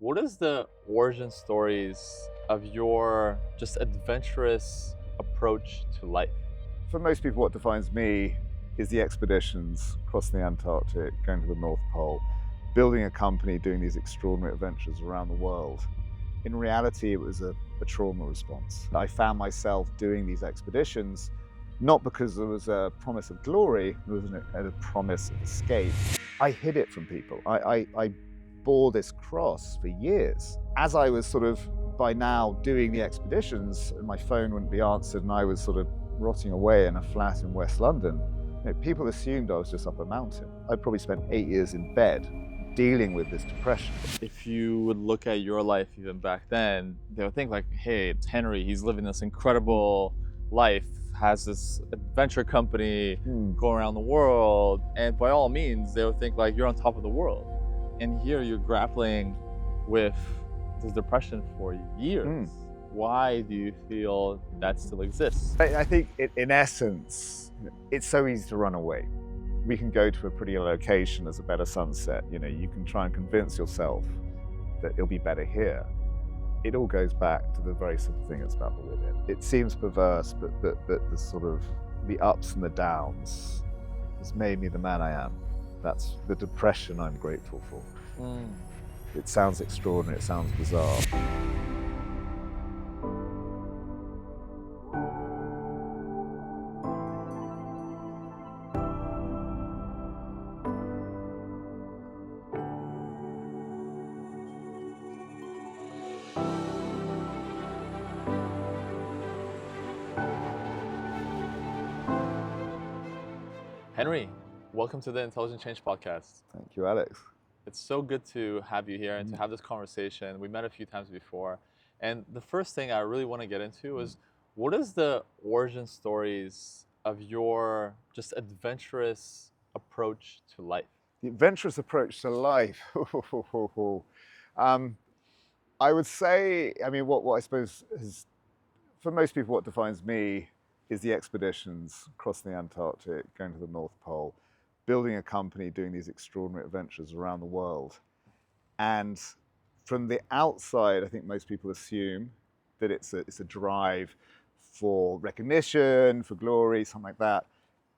What is the origin stories of your just adventurous approach to life? For most people, what defines me is the expeditions crossing the Antarctic, going to the North Pole, building a company, doing these extraordinary adventures around the world. In reality, it was a trauma response. I found myself doing these expeditions not because there was a promise of glory, there was a promise of escape. I hid it from people. I bore this cross for years. As I was sort of by now doing the expeditions, my phone wouldn't be answered and I was sort of rotting away in a flat in West London. People assumed I was just up a mountain. I probably spent 8 years in bed dealing with this depression. If you would look at your life even back then, they would think like, hey, it's Henry, he's living this incredible life, has this adventure company, go around the world, and by all means, they would think like you're on top of the world. And here you're grappling with this depression for years. Why do you feel that still exists? I think in essence, it's so easy to run away. We can go to a prettier location, there's a better sunset. You can try and convince yourself that it'll be better here. It all goes back to the very simple thing, it's about the within. It seems perverse, but the sort of the ups and the downs has made me the man I am. That's the depression I'm grateful for. It sounds extraordinary, it sounds bizarre. Henry, welcome to the Intelligent Change podcast. Thank you, Alex. It's so good to have you here and to have this conversation. We met a few times before. And the first thing I really want to get into is what is the origin stories of your just adventurous approach to life? The adventurous approach to life. I would say, what I suppose is, for most people, what defines me is the expeditions crossing the Antarctic, going to the North Pole, building a company, doing these extraordinary adventures around the world. And from the outside, I think most people assume that it's a drive for recognition, for glory, something like that.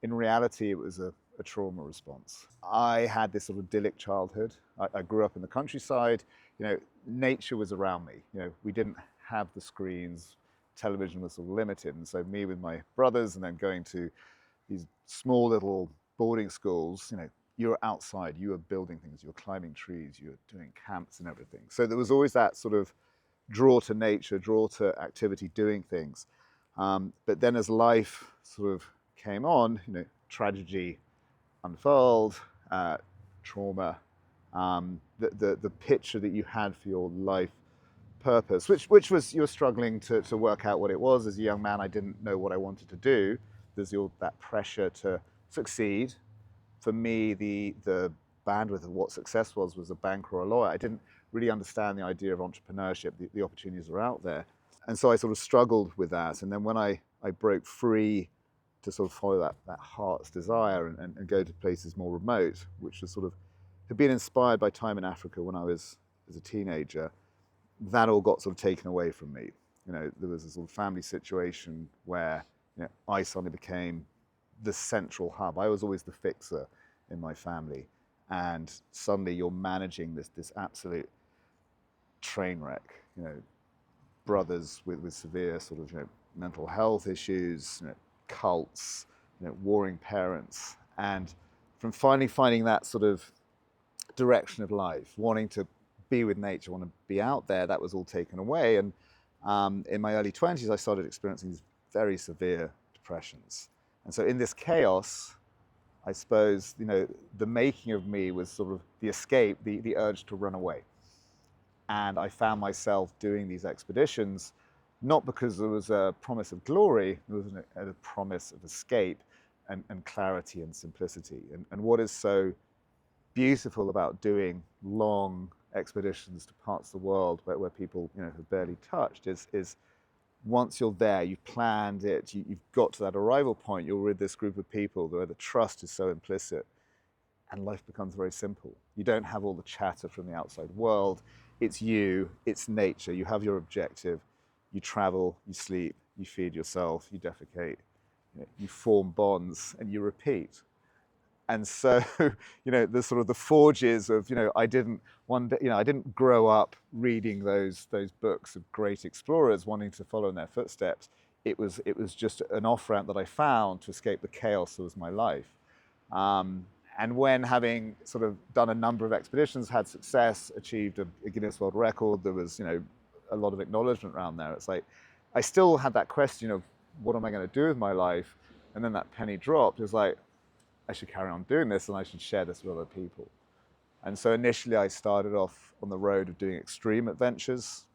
In reality, it was a trauma response. I had this sort of idyllic childhood. I grew up in the countryside. Nature was around me. We didn't have the screens. Television was sort of limited. And so me with my brothers and then going to these small little boarding schools, you were outside, you were building things, you were climbing trees, you were doing camps and everything. So there was always that sort of draw to nature, draw to activity, doing things. But then as life sort of came on, tragedy unfurled, trauma, the picture that you had for your life purpose, which was you're struggling to work out what it was. As a young man, I didn't know what I wanted to do. There's that pressure to succeed. For me, the bandwidth of what success was a banker or a lawyer. I didn't really understand the idea of entrepreneurship. The opportunities are out there. And so I sort of struggled with that. And then when I broke free to sort of follow that heart's desire and go to places more remote, which was sort of had been inspired by time in Africa when I was as a teenager, that all got sort of taken away from me. There was a sort of family situation where I suddenly became the central hub. I was always the fixer in my family, and suddenly you're managing this absolute train wreck. Brothers with severe sort of mental health issues, cults, warring parents, and from finally finding that sort of direction of life, wanting to be with nature, want to be out there, that was all taken away. And in my early 20s, I started experiencing these very severe depressions. And so in this chaos, I suppose, the making of me was sort of the escape, the urge to run away. And I found myself doing these expeditions, not because there was a promise of glory, there was a promise of escape and clarity and simplicity. And what is so beautiful about doing long expeditions to parts of the world where people have barely touched is once you're there, you've planned it, you've got to that arrival point, you're with this group of people where the trust is so implicit and life becomes very simple. You don't have all the chatter from the outside world. it's you, it's nature. You have your objective. You travel, you sleep, you feed yourself, you defecate, you form bonds, and you repeat. And so, the sort of the forges of, I didn't I didn't grow up reading those books of great explorers wanting to follow in their footsteps. It was just an off ramp that I found to escape the chaos that was my life. And when, having sort of done a number of expeditions, had success, achieved a Guinness World Record, there was a lot of acknowledgement around there. It's like I still had that question of what am I going to do with my life, and then that penny dropped. It was like, I should carry on doing this and I should share this with other people. And so initially I started off on the road of doing extreme adventures,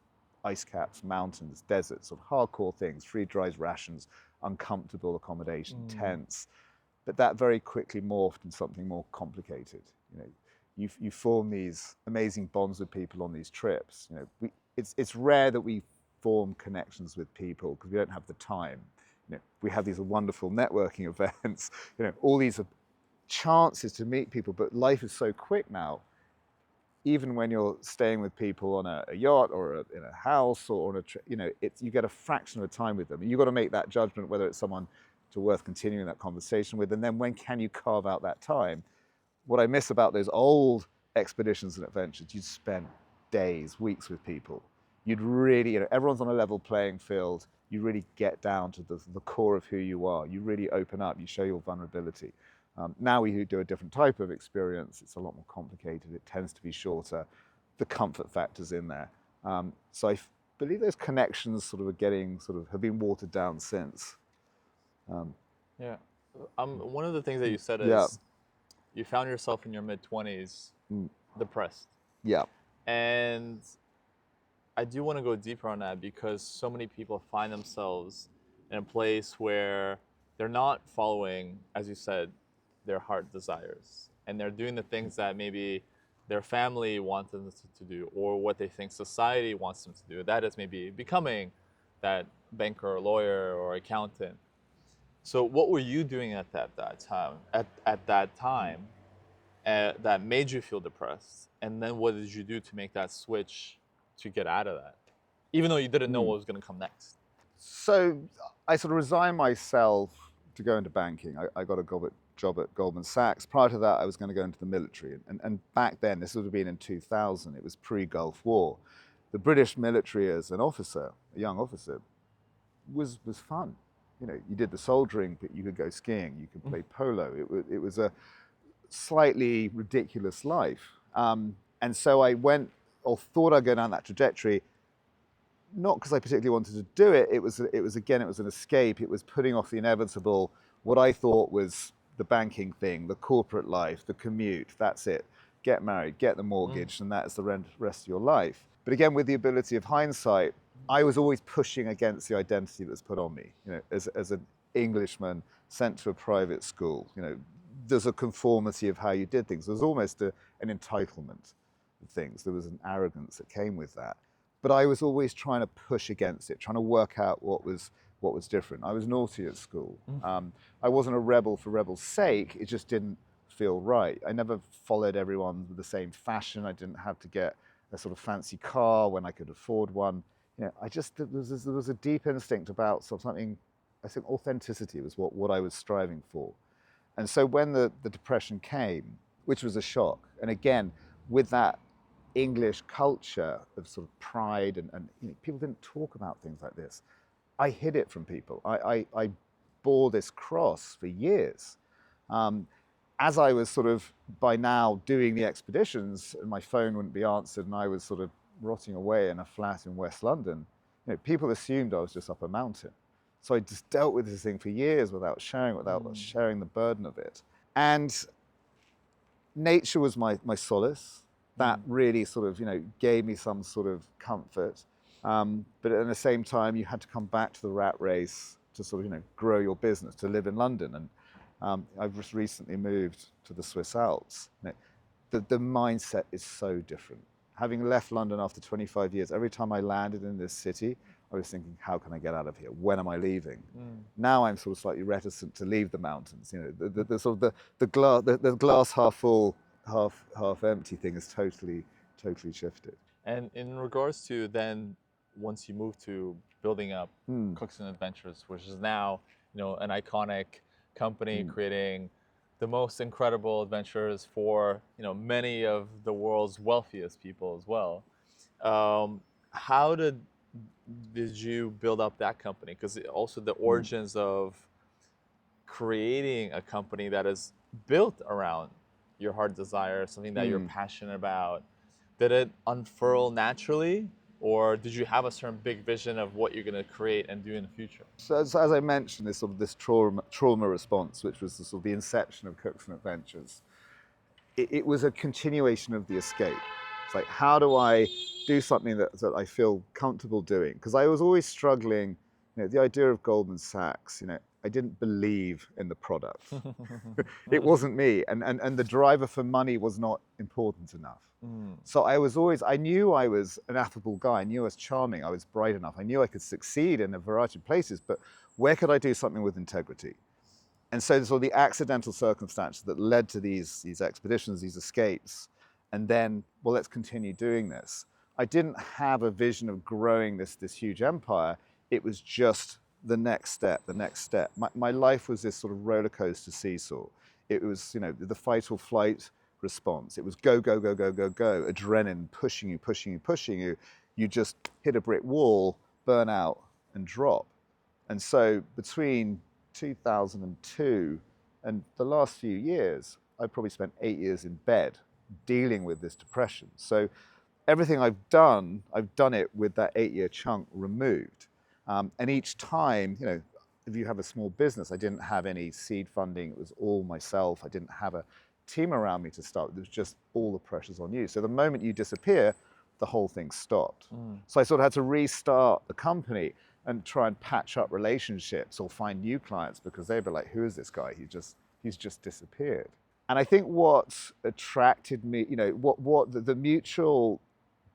ice caps, mountains, deserts, sort of hardcore things, freeze-dried rations, uncomfortable accommodation, tents. But that very quickly morphed into something more complicated. You form these amazing bonds with people on these trips. It's rare that we form connections with people because we don't have the time. We have these wonderful networking events, all these chances to meet people, but life is so quick now. Even when you're staying with people on a yacht or in a house or on a trip, you get a fraction of the time with them. And you've got to make that judgment whether it's someone worth continuing that conversation with, and then when can you carve out that time? What I miss about those old expeditions and adventures, you'd spend days, weeks with people. You'd really, everyone's on a level playing field. You really get down to the core of who you are. You really open up, you show your vulnerability. Now we do a different type of experience. It's a lot more complicated. It tends to be shorter. The comfort factor's in there. So I believe those connections have been watered down since. One of the things that you said is you found yourself in your mid-20s depressed. Yeah. And I do want to go deeper on that because so many people find themselves in a place where they're not following, as you said, their heart desires. And they're doing the things that maybe their family wants them to do or what they think society wants them to do. That is maybe becoming that banker or lawyer or accountant. So what were you doing at that time that made you feel depressed? And then what did you do to make that switch to get out of that? Even though you didn't know what was going to come next. So I sort of resigned myself to go into banking. I got a job at Goldman Sachs. Prior to that, I was going to go into the military. And back then, this would have been in 2000, it was pre-Gulf War. The British military as an officer, a young officer, was fun. You did the soldiering, but you could go skiing, you could play polo. It was a slightly ridiculous life. And so I went, or thought I'd go down that trajectory, not because I particularly wanted to do it. It was an escape. It was putting off the inevitable, what I thought was the banking thing, the corporate life, the commute, that's it. Get married, get the mortgage, and that's the rest of your life. But again, with the ability of hindsight, I was always pushing against the identity that was put on me. As an Englishman sent to a private school, there's a conformity of how you did things. There's almost an entitlement of things. There was an arrogance that came with that. But I was always trying to push against it, trying to work out what was different. I was naughty at school. I wasn't a rebel for rebel's sake. It just didn't feel right. I never followed everyone with the same fashion. I didn't have to get a sort of fancy car when I could afford one. There was a deep instinct about something. I think authenticity was what I was striving for. And so when the depression came, which was a shock, and again, with that English culture of sort of pride and people didn't talk about things like this. I hid it from people. I bore this cross for years. As I was sort of by now doing the expeditions and my phone wouldn't be answered and I was sort of rotting away in a flat in West London, people assumed I was just up a mountain. So I just dealt with this thing for years without sharing the burden of it. And nature was my solace. That really sort of, gave me some sort of comfort. But at the same time, you had to come back to the rat race to sort of, grow your business, to live in London. And I've just recently moved to the Swiss Alps. The mindset is so different. Having left London after 25 years, every time I landed in this city, I was thinking, how can I get out of here? When am I leaving? Now I'm sort of slightly reticent to leave the mountains. The sort of the glass half full, half empty thing is totally shifted. And in regards to then, once you move to building up Cookson Adventures, which is now, an iconic company creating the most incredible adventures for, many of the world's wealthiest people as well. How did you build up that company? Because also the origins of creating a company that is built around your heart desire, something that you're passionate about, did it unfurl naturally, or did you have a certain big vision of what you're going to create and do in the future? So as I mentioned, this trauma response, which was the inception of Cookson Adventures, it was a continuation of the escape. It's like, how do I do something that I feel comfortable doing? Because I was always struggling, the idea of Goldman Sachs, I didn't believe in the product. It wasn't me, and the driver for money was not important enough. So I knew I was an affable guy, I knew I was charming, I was bright enough, I knew I could succeed in a variety of places, but where could I do something with integrity? And so the accidental circumstances that led to these expeditions, these escapes, and then, well, let's continue doing this. I didn't have a vision of growing this huge empire. It was just the next step, the next step. My life was this sort of roller coaster seesaw. It was, the fight or flight response. It was go, go, go, go, go, go, adrenaline pushing you, pushing you, pushing you. You just hit a brick wall, burn out, and drop. And so between 2002 and the last few years, I probably spent 8 years in bed dealing with this depression. So everything I've done it with that 8-year chunk removed. And each time, if you have a small business, I didn't have any seed funding. It was all myself. I didn't have a team around me to start with. It was just all the pressures on you. So the moment you disappear, the whole thing stopped. So I sort of had to restart the company and try and patch up relationships or find new clients, because they'd be like, who is this guy? He's just disappeared. And I think what attracted me, what the mutual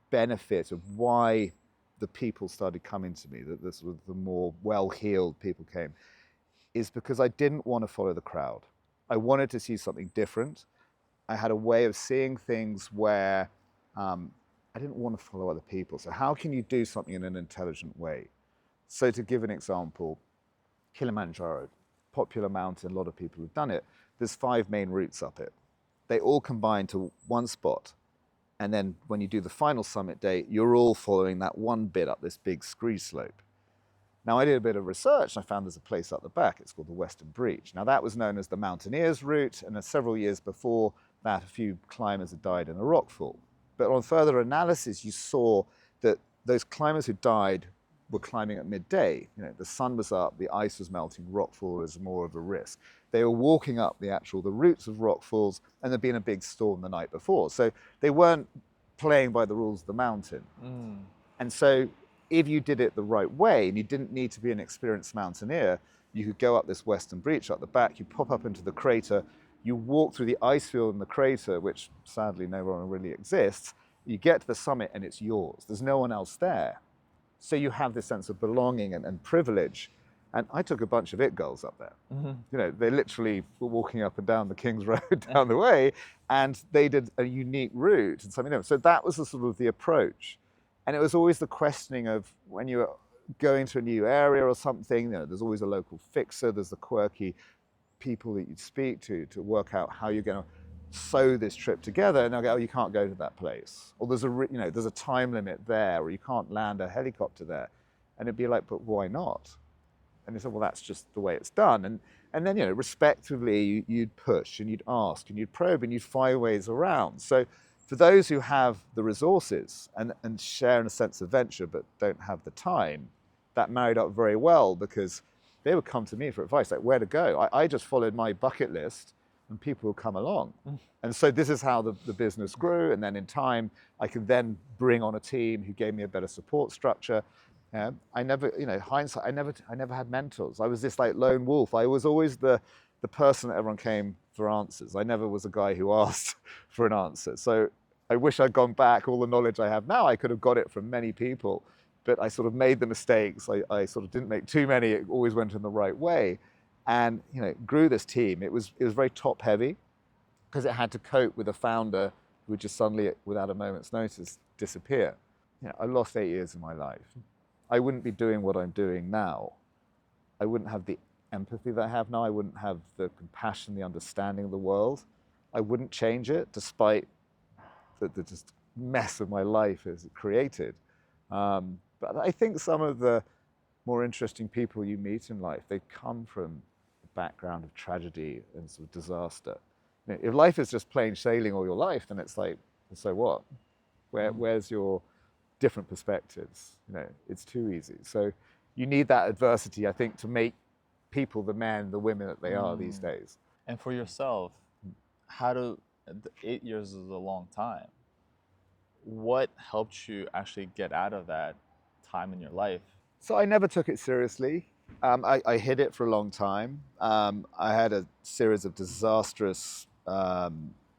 benefit of why the people started coming to me, the more well-heeled people came, is because I didn't want to follow the crowd. I wanted to see something different. I had a way of seeing things where I didn't want to follow other people. So how can you do something in an intelligent way? So to give an example, Kilimanjaro, popular mountain, a lot of people have done it. There's 5 main routes up it. They all combine to one spot. And then when you do the final summit day, you're all following that one bit up this big scree slope. Now, I did a bit of research and I found there's a place up the back. It's called the Western Breach. Now, that was known as the Mountaineers route, and several years before that, a few climbers had died in a rockfall. But on further analysis, you saw that those climbers who died were climbing at midday. The sun was up, the ice was melting, rockfall was more of a risk. They were walking up the routes of rockfalls, and there'd been a big storm the night before. So they weren't playing by the rules of the mountain. And so if you did it the right way, and you didn't need to be an experienced mountaineer, you could go up this Western Breach up the back, you pop up into the crater, you walk through the ice field in the crater, which sadly no longer really exists, you get to the summit and it's yours. There's no one else there. So you have this sense of belonging and privilege. And I took a bunch of it girls up there. They literally were walking up and down the King's Road down the way, and they did a unique route and something else. So that was the approach. And it was always the questioning of when you're going to a new area or something, there's always a local fixer, there's the quirky people that you'd speak to work out how you're going to sew this trip together, and they'll go, oh, you can't go to that place, or there's a time limit there, or you can't land a helicopter there, and it'd be like, but why not? And they said, well, that's just the way it's done, and then respectively you'd push and you'd ask and you'd probe and you'd find ways around. So for those who have the resources and share in a sense of venture but don't have the time, that married up very well, because they would come to me for advice, like where to go. I just followed my bucket list, and people will come along. And so this is how the business grew. And then in time, I could then bring on a team who gave me a better support structure. I never, hindsight, I never had mentors. I was this like lone wolf. I was always the person that everyone came for answers. I never was a guy who asked for an answer. So I wish I'd gone back. All the knowledge I have now, I could have got it from many people, but I sort of made the mistakes. I sort of didn't make too many. It always went in the right way. And grew this team. It was very top heavy, because it had to cope with a founder who just suddenly, without a moment's notice, disappear. I lost 8 years of my life. I wouldn't be doing what I'm doing now. I wouldn't have the empathy that I have now. I wouldn't have the compassion, the understanding of the world. I wouldn't change it despite the just mess of my life as it created. But I think some of the more interesting people you meet in life, they come from a background of tragedy and sort of disaster. If life is just plain sailing all your life, then it's like, so what? Where's your different perspectives? It's too easy. So you need that adversity, I think, to make people the men, the women that they are these days. And for yourself, 8 years is a long time. What helped you actually get out of that time in your life? So I never took it seriously. I hid it for a long time. I had a series of disastrous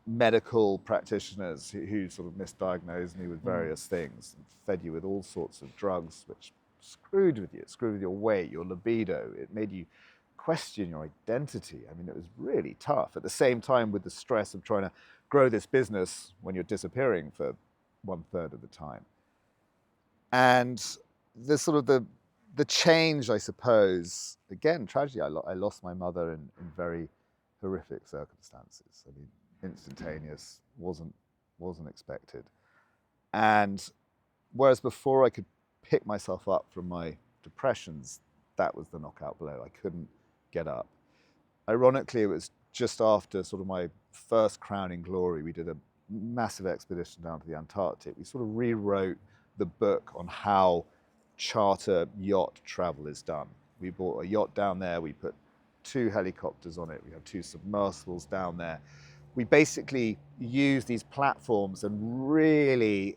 medical practitioners who sort of misdiagnosed me with various things and fed you with all sorts of drugs, which screwed with you. It screwed with your weight, your libido. It made you question your identity. I mean, it was really tough. At the same time, with the stress of trying to grow this business when you're disappearing for 1/3 of the time. And the sort of the change, I suppose, again, tragedy, I lost my mother in very horrific circumstances. I mean, instantaneous, wasn't expected. And whereas before I could pick myself up from my depressions, that was the knockout blow. I couldn't get up. Ironically, it was just after sort of my first crowning glory. We did a massive expedition down to the Antarctic. We sort of rewrote the book on how charter yacht travel is done. We bought a yacht down there. We put 2 helicopters on it. We have 2 submersibles down there. We basically use these platforms and really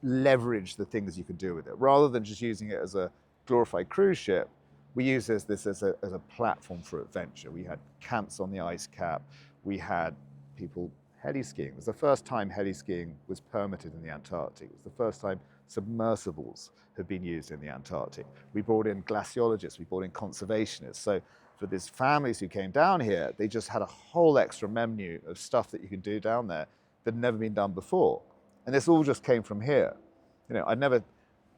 leverage the things you can do with it. Rather than just using it as a glorified cruise ship, we use this as a platform for adventure. We had camps on the ice cap. We had people heli skiing. It was the first time heli skiing was permitted in the Antarctic. It was the first time submersibles had been used in the Antarctic. We brought in glaciologists, we brought in conservationists. So for these families who came down here, they just had a whole extra menu of stuff that you can do down there that had never been done before. And this all just came from here.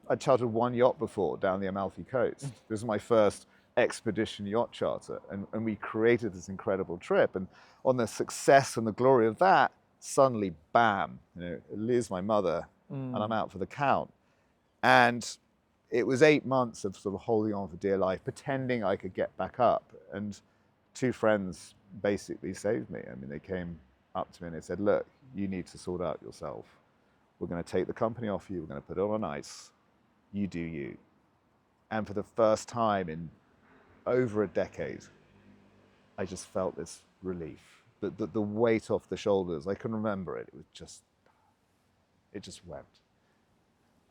I'd chartered 1 yacht before down the Amalfi Coast. This was my first expedition yacht charter, and we created this incredible trip. And on the success and the glory of that, suddenly, bam, lose my mother, and I'm out for the count. And it was 8 months of sort of holding on for dear life, pretending I could get back up. And 2 friends basically saved me. I mean, they came up to me and they said, look, you need to sort out yourself. We're going to take the company off you. We're going to put it on ice. You do you. And for the first time in over a decade, I just felt this relief. The weight off the shoulders, I can remember it. It just went.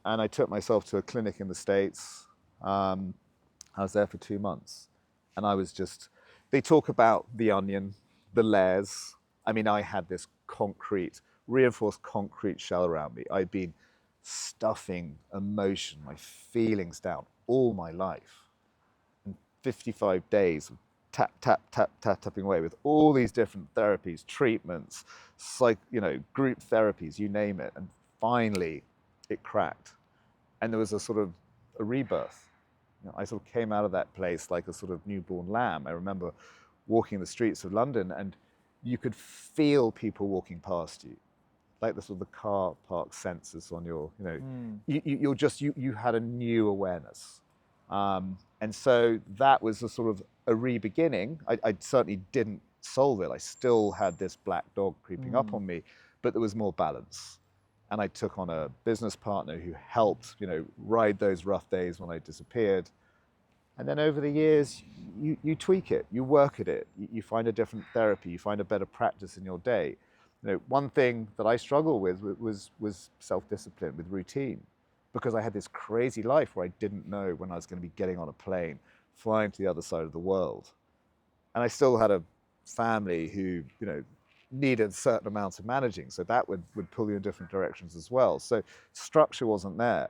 And I took myself to a clinic in the States. I was there for 2 months. And they talk about the onion, the layers. I mean, I had this reinforced concrete shell around me. I'd been stuffing emotion, my feelings down all my life. And 55 days of tapping away with all these different therapies, treatments, group therapies, you name it. And finally, it cracked. And there was a sort of a rebirth. I sort of came out of that place like a sort of newborn lamb. I remember walking the streets of London and you could feel people walking past you, like the sort of the car park sensors on your, you had a new awareness. And so that was a sort of a re-beginning. I certainly didn't solve it. I still had this black dog creeping up on me, but there was more balance. And I took on a business partner who helped, ride those rough days when I disappeared. And then over the years, you tweak it, you work at it, you find a different therapy, you find a better practice in your day. One thing that I struggled with was self-discipline, with routine, because I had this crazy life where I didn't know when I was going to be getting on a plane, flying to the other side of the world. And I still had a family who, needed certain amounts of managing, so that would pull you in different directions as well. So structure wasn't there.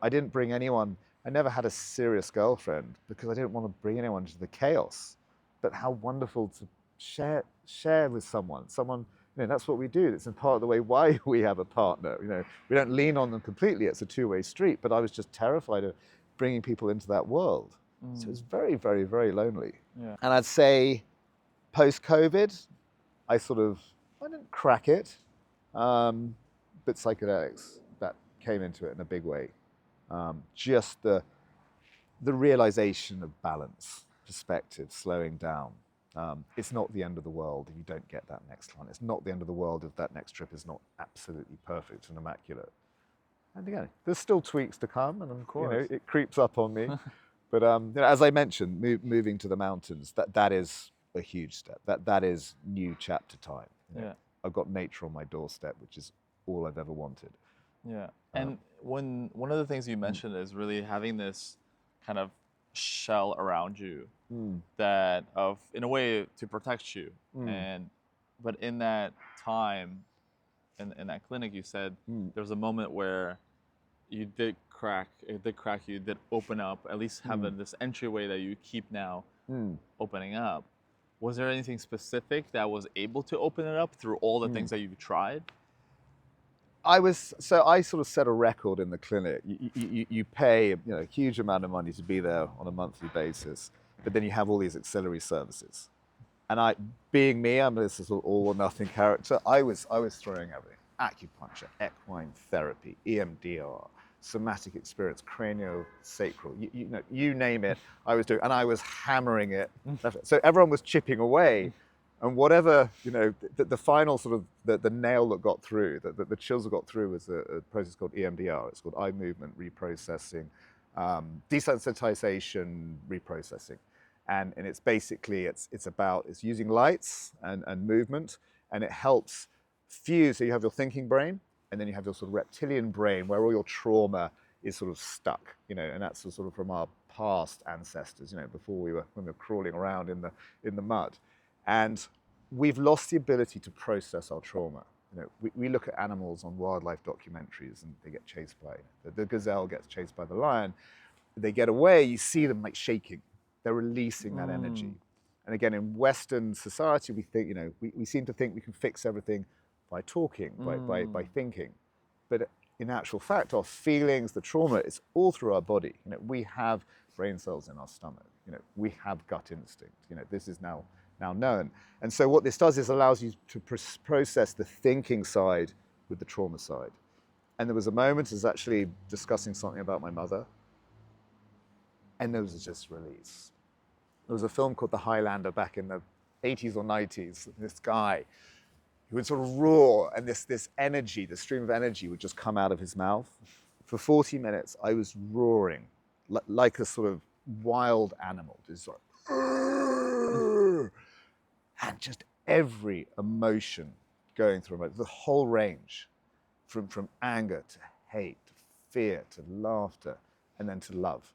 I didn't bring anyone. I never had a serious girlfriend because I didn't want to bring anyone into the chaos. But how wonderful to share with someone That's what we do. It's in part of the way why we have a partner. We don't lean on them completely. It's a two-way street. But I was just terrified of bringing people into that world. So it's very, very, very lonely. Yeah. And I'd say post-COVID, I didn't crack it, but psychedelics, that came into it in a big way. Just the realization of balance, perspective, slowing down. It's not the end of the world if you don't get that next client. It's not the end of the world if that next trip is not absolutely perfect and immaculate. And again, there's still tweaks to come, and Of course. it creeps up on me. But as I mentioned, moving to the mountains, that is a huge step. That is new chapter time. Yeah. I've got nature on my doorstep, which is all I've ever wanted. Yeah. And one of the things you mentioned is really having this kind of shell around you that in a way to protect you. But in that time, in that clinic, you said there was a moment where it did crack you, did open up, at least having this entryway that you keep now opening up. Was there anything specific that was able to open it up through all the things that you've tried? I sort of set a record in the clinic. You pay a huge amount of money to be there on a monthly basis, but then you have all these auxiliary services. And being me, I'm this sort of all or nothing character. I was throwing everything: acupuncture, equine therapy, EMDR, somatic experience, craniosacral. You name it, I was doing, and I was hammering it. So everyone was chipping away. And whatever, the final sort of, the nail that got through, the chills that got through was a process called EMDR. It's called eye movement reprocessing, desensitization reprocessing. And it's basically, it's using lights and movement, and it helps fuse. So you have your thinking brain, and then you have your sort of reptilian brain where all your trauma is sort of stuck, and that's sort of from our past ancestors, before when we were crawling around in the mud. And we've lost the ability to process our trauma. We look at animals on wildlife documentaries, and they get chased by, the gazelle gets chased by the lion. They get away, you see them like shaking. They're releasing that energy. And again, in Western society, we think, we seem to think we can fix everything by talking, by thinking. But in actual fact, our feelings, the trauma, it's all through our body. We have brain cells in our stomach. We have gut instinct. This is now known. And so what this does is allows you to process the thinking side with the trauma side. And there was a moment I was actually discussing something about my mother, and there was just release. There was a film called The Highlander back in the 80s or 90s. This guy who would sort of roar, and this energy, the stream of energy would just come out of his mouth. For 40 minutes, I was roaring like a sort of wild animal, just sort of, and just every emotion going through the whole range, from anger to hate, to fear, to laughter, and then to love.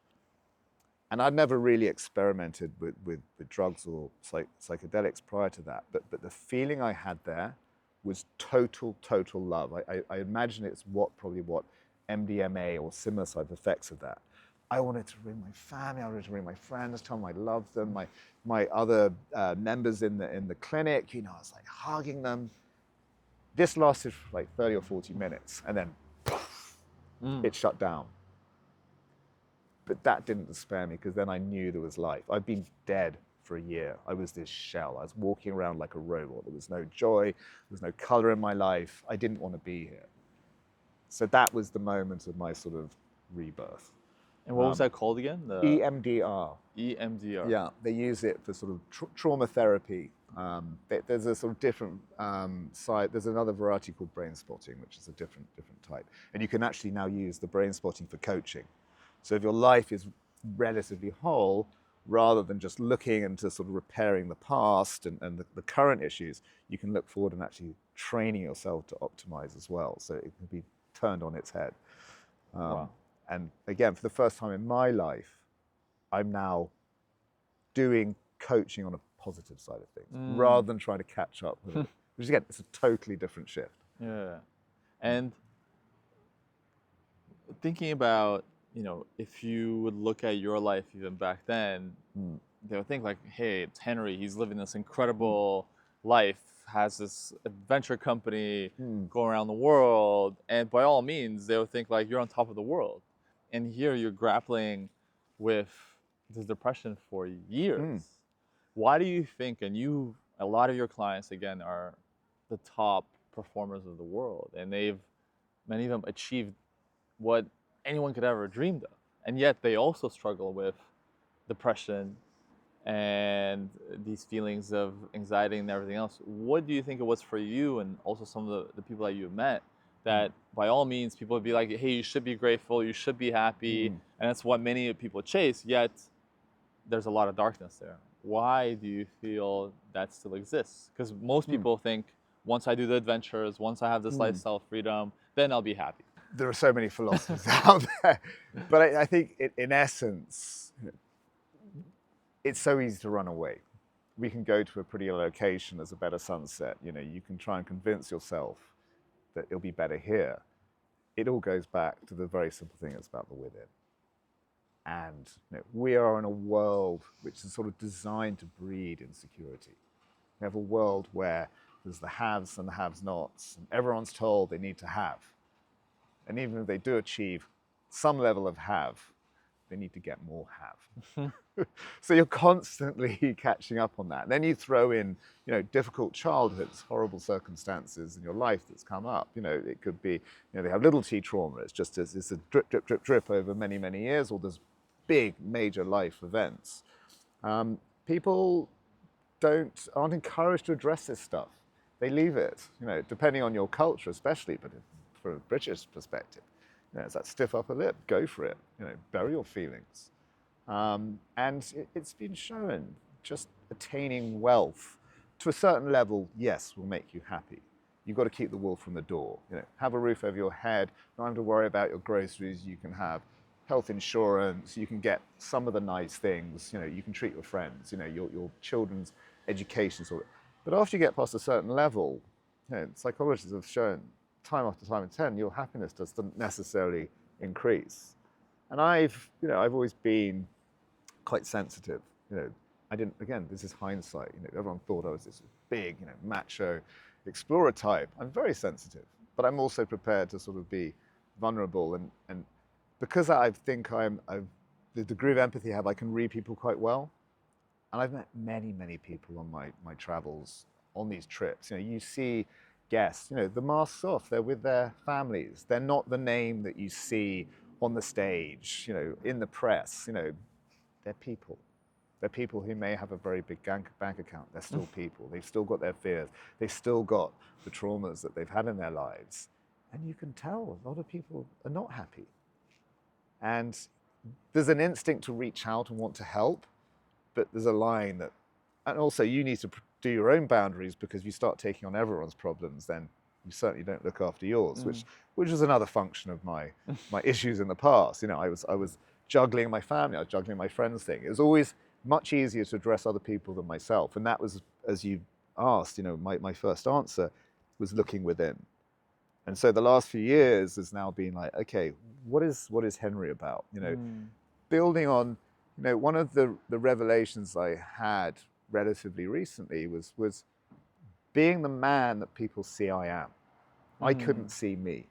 And I'd never really experimented with drugs or psychedelics prior to that, but the feeling I had there was total love. I imagine it's probably what MDMA or similar type effects of that. I wanted to ring my family, I wanted to ring my friends, tell them I loved them, my other members in the clinic, I was like hugging them. This lasted for like 30 or 40 minutes, and then it shut down. But that didn't despair me, because then I knew there was life. I'd been dead for a year. I was this shell. I was walking around like a robot. There was no joy, there was no color in my life. I didn't want to be here. So that was the moment of my sort of rebirth. And what was that called again? EMDR. EMDR. Yeah, they use it for sort of trauma therapy. There's a sort of different side. There's another variety called brain spotting, which is a different type. And you can actually now use the brain spotting for coaching. So if your life is relatively whole, rather than just looking into sort of repairing the past and the current issues, you can look forward and actually training yourself to optimize as well. So it can be turned on its head. Wow. And again, for the first time in my life, I'm now doing coaching on a positive side of things, rather than trying to catch up with it. Which again, it's a totally different shift. Yeah. And thinking about, if you would look at your life even back then, they would think like, hey, it's Henry, he's living this incredible life, has this adventure company, Mm. go around the world, and by all means, they would think like you're on top of the world. And here you're grappling with this depression for years. Mm. Why do you think, and you, a lot of your clients, again, are the top performers of the world, and many of them achieved what anyone could ever dreamed of. And yet they also struggle with depression and these feelings of anxiety and everything else. What do you think it was for you and also some of the people that you met that by all means people would be like, hey, you should be grateful, you should be happy, Mm. and that's what many people chase, yet there's a lot of darkness there. Why do you feel that still exists? Because most people think once I do the adventures, once I have this lifestyle freedom, then I'll be happy. There are so many philosophies out there, but I think in essence, it's so easy to run away. We can go to a prettier location, there's a better sunset, you can try and convince yourself that it'll be better here. It all goes back to the very simple thing, it's about the within. And we are in a world which is sort of designed to breed insecurity. We have a world where there's the haves and the have-nots, and everyone's told they need to have. And even if they do achieve some level of have, they need to get more have. So you're constantly catching up on that. And then you throw in, difficult childhoods, horrible circumstances in your life that's come up. It could be, they have little t trauma. It's just it's a drip, drip, drip, drip over many, many years, or there's big, major life events. People aren't encouraged to address this stuff. They leave it, depending on your culture especially, but from a British perspective, it's that stiff upper lip, go for it, bury your feelings. And it's been shown just attaining wealth to a certain level, yes, will make you happy. You've got to keep the wool from the door. Have a roof over your head, not have to worry about your groceries. You can have health insurance. You can get some of the nice things. You can treat your friends. Your children's education sort of. But after you get past a certain level, psychologists have shown time after time again, your happiness doesn't necessarily increase. And I've always been quite sensitive. I didn't, again, this is hindsight. Everyone thought I was this big, macho explorer type. I'm very sensitive, but I'm also prepared to sort of be vulnerable. And because I think the degree of empathy I have, I can read people quite well. And I've met many, many people on my travels, on these trips. You see guests, the masks off, they're with their families. They're not the name that you see on the stage, in the press. They're people. They're people who may have a very big bank account. They're still people. They've still got their fears. They've still got the traumas that they've had in their lives. And you can tell a lot of people are not happy. And there's an instinct to reach out and want to help, but there's a line that, and also you need to do your own boundaries, because if you start taking on everyone's problems, then you certainly don't look after yours, which is another function of my issues in the past. I was juggling my family, I was juggling my friends thing. It was always much easier to address other people than myself. And that was, as you asked, my first answer was looking within. And so the last few years has now been like, okay, what is Henry about? Building on, one of the revelations I had relatively recently was being the man that people see I am. I couldn't see me.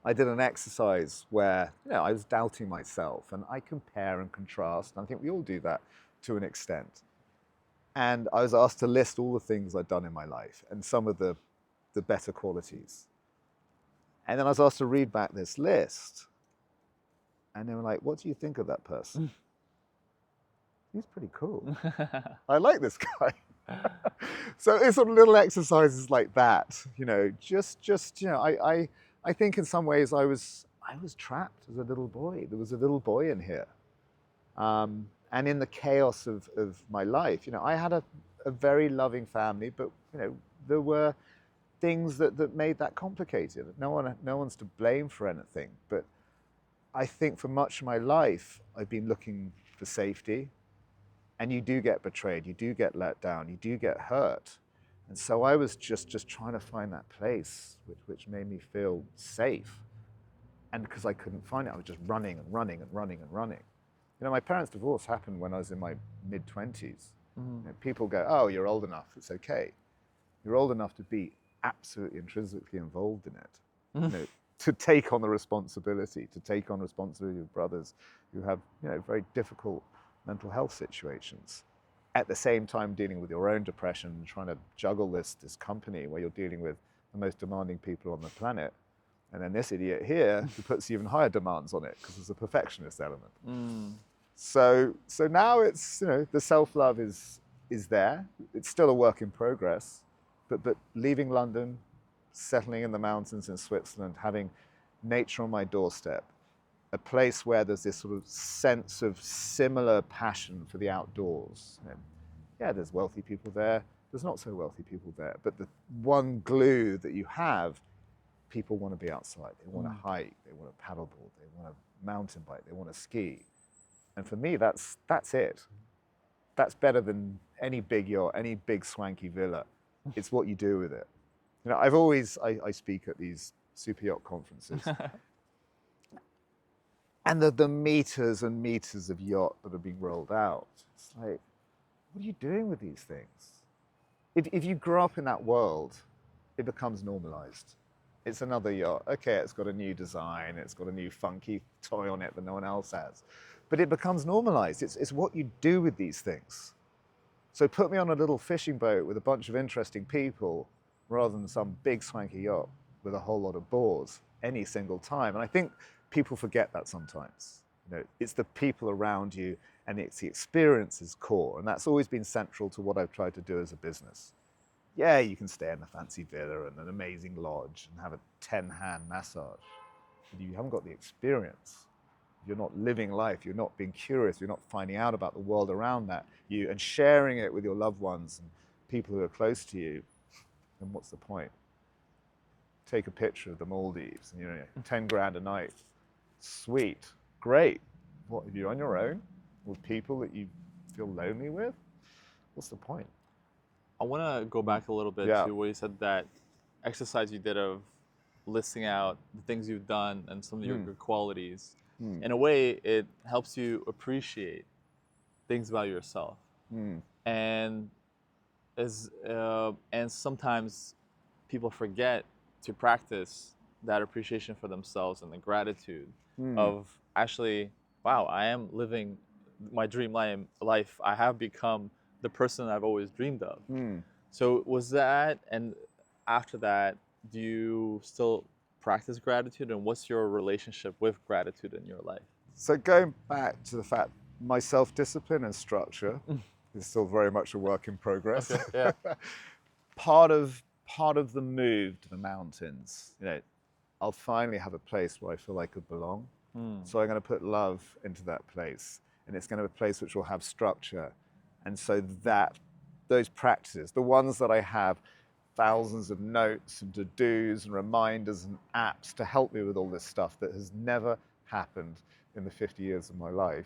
I did an exercise where I was doubting myself, and I compare and contrast, and I think we all do that to an extent. And I was asked to list all the things I'd done in my life and some of the better qualities. And then I was asked to read back this list, and they were like, what do you think of that person? He's pretty cool. I like this guy. So it's sort of little exercises like that, I think in some ways I was trapped as a little boy. There was a little boy in here. And in the chaos of my life, I had a very loving family, but there were things that made that complicated. No one's to blame for anything, but I think for much of my life I've been looking for safety. And you do get betrayed, you do get let down, you do get hurt. And so I was just trying to find that place which made me feel safe. And because I couldn't find it, I was just running and running and running and running. My parents' divorce happened when I was in my mid-20s. You know, people go, oh, you're old enough, it's okay. You're old enough to be absolutely intrinsically involved in it. You know, to take on the responsibility, of brothers who have, you know, very difficult mental health situations. At the same time, dealing with your own depression and trying to juggle this company where you're dealing with the most demanding people on the planet. And then this idiot here who puts even higher demands on it because there's a perfectionist element. So now it's, you know, the self-love is there. It's still a work in progress, but leaving London, settling in the mountains in Switzerland, having nature on my doorstep, a place where there's this sort of sense of similar passion for the outdoors. You know, yeah, there's wealthy people there, there's not so wealthy people there, but the one glue that you have, people want to be outside, they want to hike, they want to paddleboard, they want to mountain bike, they want to ski. And for me, that's it. That's better than any big yacht, any big swanky villa. It's what you do with it. You know, I speak at these super yacht conferences. And the meters and meters of yacht that are being rolled out. It's like, what are you doing with these things? If you grow up in that world, it becomes normalized. It's another yacht. Okay, it's got a new design, it's got a new funky toy on it that no one else has. But it becomes normalized. It's what you do with these things. So put me on a little fishing boat with a bunch of interesting people rather than some big swanky yacht with a whole lot of bores any single time. And I think people forget that sometimes. You know, it's the people around you and it's the experience's core. And that's always been central to what I've tried to do as a business. Yeah, you can stay in a fancy villa and an amazing lodge and have a 10-hand massage, but you haven't got the experience. You're not living life, you're not being curious, you're not finding out about the world around that you and sharing it with your loved ones and people who are close to you. Then what's the point? Take a picture of the Maldives and, you know, 10 grand a night. Sweet, great. What, if you're on your own with people that you feel lonely with? What's the point? I want to go back a little bit to what you said, that exercise you did of listing out the things you've done and some of your good qualities. In a way, it helps you appreciate things about yourself. And sometimes people forget to practice that appreciation for themselves and the gratitude of actually, wow, I am living my dream life. I have become the person I've always dreamed of. So was that, and after that, do you still practice gratitude, and what's your relationship with gratitude in your life? So going back to the fact, my self-discipline and structure is still very much a work in progress. Okay, yeah. Part of the move to the mountains, you know, I'll finally have a place where I feel I could belong. So I'm going to put love into that place, and it's going to be a place which will have structure. And so that those practices, the ones that I have thousands of notes and to-dos and reminders and apps to help me with all this stuff that has never happened in the 50 years of my life.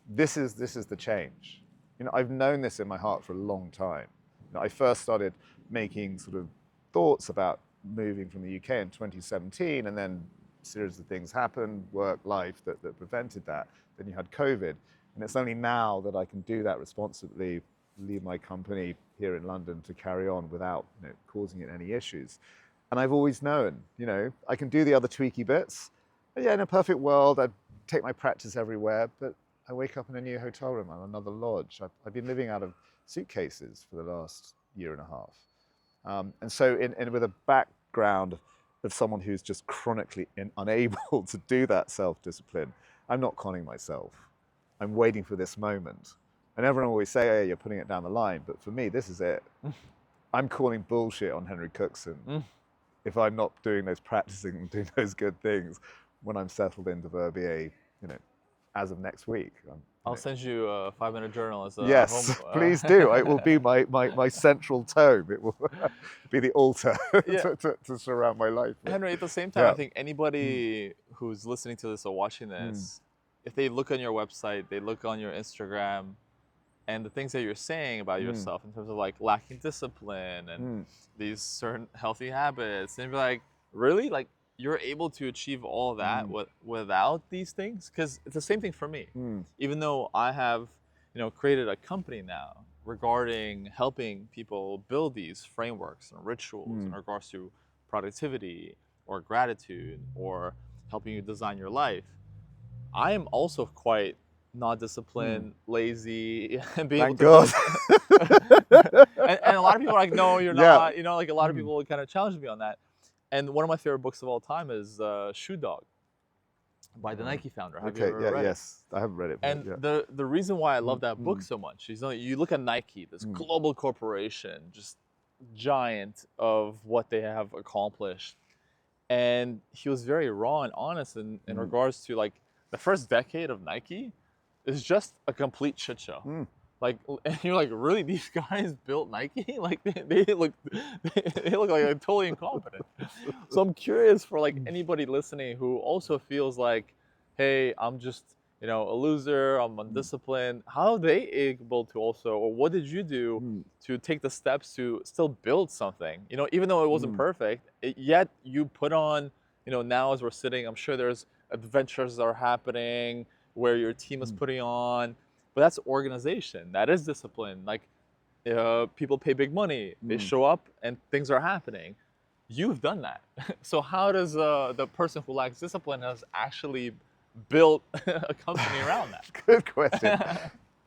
This is the change. You know, I've known this in my heart for a long time. You know, I first started making sort of thoughts about moving from the UK in 2017, and then a series of things happened, work, life, that prevented that. Then you had COVID. And it's only now that I can do that responsibly, leave my company here in London to carry on without, you know, causing it any issues. And I've always known, you know, I can do the other tweaky bits. But yeah, in a perfect world, I'd take my practice everywhere, but I wake up in a new hotel room, I'm another lodge. I've been living out of suitcases for the last year and a half. And so with a background of someone who's just chronically unable to do that self-discipline, I'm not conning myself. I'm waiting for this moment. And everyone always say, hey, you're putting it down the line. But for me, this is it. I'm calling bullshit on Henry Cookson if I'm not doing those practicing and doing those good things when I'm settled into Verbier, you know, as of next week. I'll send you a 5-minute journal as a yes, home. Please do. It will be my central tome. It will be the altar to surround my life with. Henry, at the same time, I think anybody who's listening to this or watching this, if they look on your website, they look on your Instagram, and the things that you're saying about yourself in terms of like lacking discipline and these certain healthy habits, and be like, really? Like, you're able to achieve all of that without these things? Because it's the same thing for me. Even though I have created a company now regarding helping people build these frameworks and rituals in regards to productivity or gratitude or helping you design your life. I am also quite not disciplined, lazy, and being able Thank to God. and a lot of people are like, no, you're Yeah. not. Like a lot of people kind of challenge me on that. And one of my favorite books of all time is Shoe Dog by the Nike founder. Have you Okay, ever yeah, read it? yes. I haven't read it, but And yeah. the reason why I love that book so much is, you look at Nike, this global corporation, just giant of what they have accomplished. And he was very raw and honest in regards to like the first decade of Nike is just a complete shit show. Like, and you're like, really, these guys built Nike? Like they look like totally incompetent. So I'm curious for like anybody listening who also feels like, hey, I'm just a loser, I'm undisciplined. How are they able to also, or what did you do to take the steps to still build something? Even though it wasn't perfect, yet you put on. Now as we're sitting, I'm sure there's adventures that are happening where your team is putting on. But that's organization. That is discipline. Like, people pay big money. They show up and things are happening. You've done that. So how does the person who lacks discipline has actually built a company around that? Good question.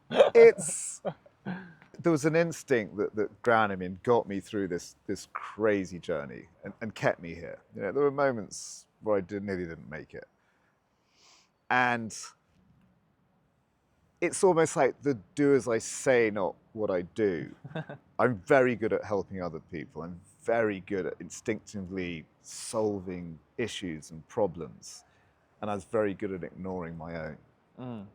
There was an instinct that grounded me and got me through this crazy journey and kept me here. There were moments where I nearly didn't make it. And it's almost like the do as I say, not what I do. I'm very good at helping other people. I'm very good at instinctively solving issues and problems. And I was very good at ignoring my own.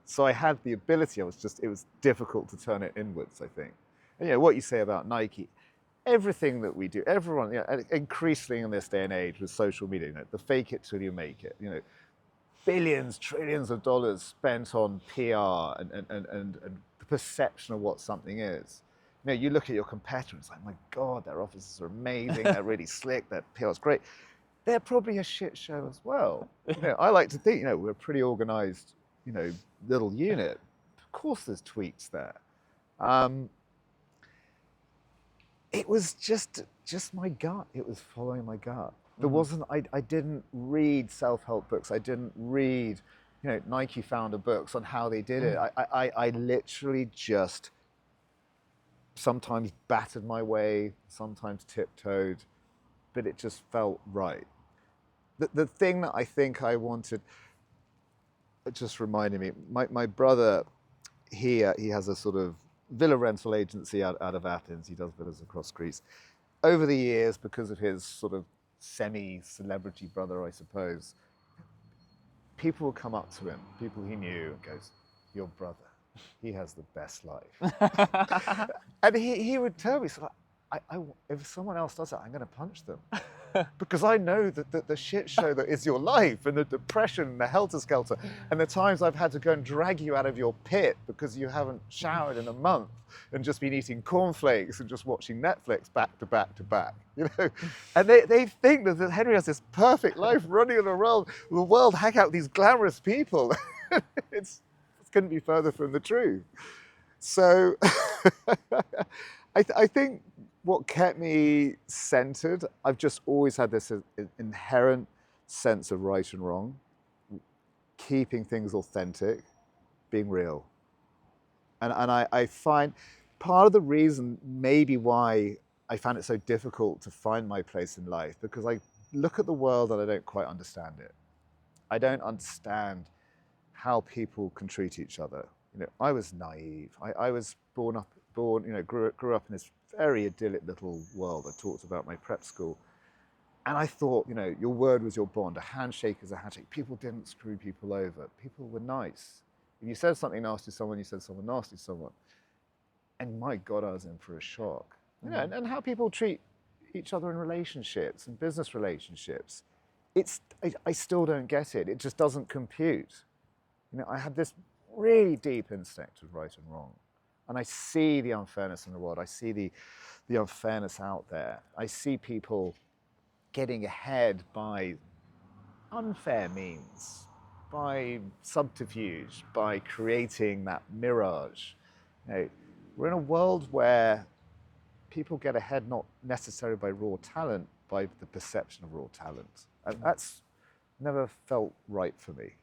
So I had the ability, it was difficult to turn it inwards, I think. And what you say about Nike, everything that we do, everyone, increasingly in this day and age with social media, the fake it till you make it, billions, trillions of dollars spent on PR and the perception of what something is. You look at your competitors, like, my God, their offices are amazing, they're really slick, their PR is great. They're probably a shit show as well. I like to think, we're a pretty organized, little unit. Of course there's tweaks there. It was just my gut. It was following my gut. There wasn't, I didn't read self-help books. I didn't read, Nike founder books on how they did it. I literally just sometimes battered my way, sometimes tiptoed, but it just felt right. The thing that I think I wanted, it just reminded me, my brother, he has a sort of villa rental agency out of Athens. He does villas across Greece. Over the years, because of his sort of semi-celebrity brother, I suppose, people would come up to him, people he knew, and goes, your brother, he has the best life. And he would tell me, so if someone else does it, I'm going to punch them. Because I know that the shit show that is your life, and the depression, and the helter-skelter, and the times I've had to go and drag you out of your pit because you haven't showered in a month and just been eating cornflakes and just watching Netflix back to back to back, And they think that Henry has this perfect life running around the world, hang out with these glamorous people. It couldn't be further from the truth. So I think what kept me centered, I've just always had this inherent sense of right and wrong, keeping things authentic, being real. And I find part of the reason maybe why I found it so difficult to find my place in life, because I look at the world and I don't quite understand it. I don't understand how people can treat each other. I was naive. I was grew up in this very idyllic little world. I talked about my prep school. And I thought, your word was your bond. A handshake is a handshake. People didn't screw people over. People were nice. If you said something nasty to someone, you said something nasty to someone. And my God, I was in for a shock. And how people treat each other in relationships and business relationships. I still don't get it. It just doesn't compute. I have this really deep instinct of right and wrong. And I see the unfairness in the world. I see the unfairness out there. I see people getting ahead by unfair means, by subterfuge, by creating that mirage. You know, we're in a world where people get ahead not necessarily by raw talent, by the perception of raw talent. And that's never felt right for me.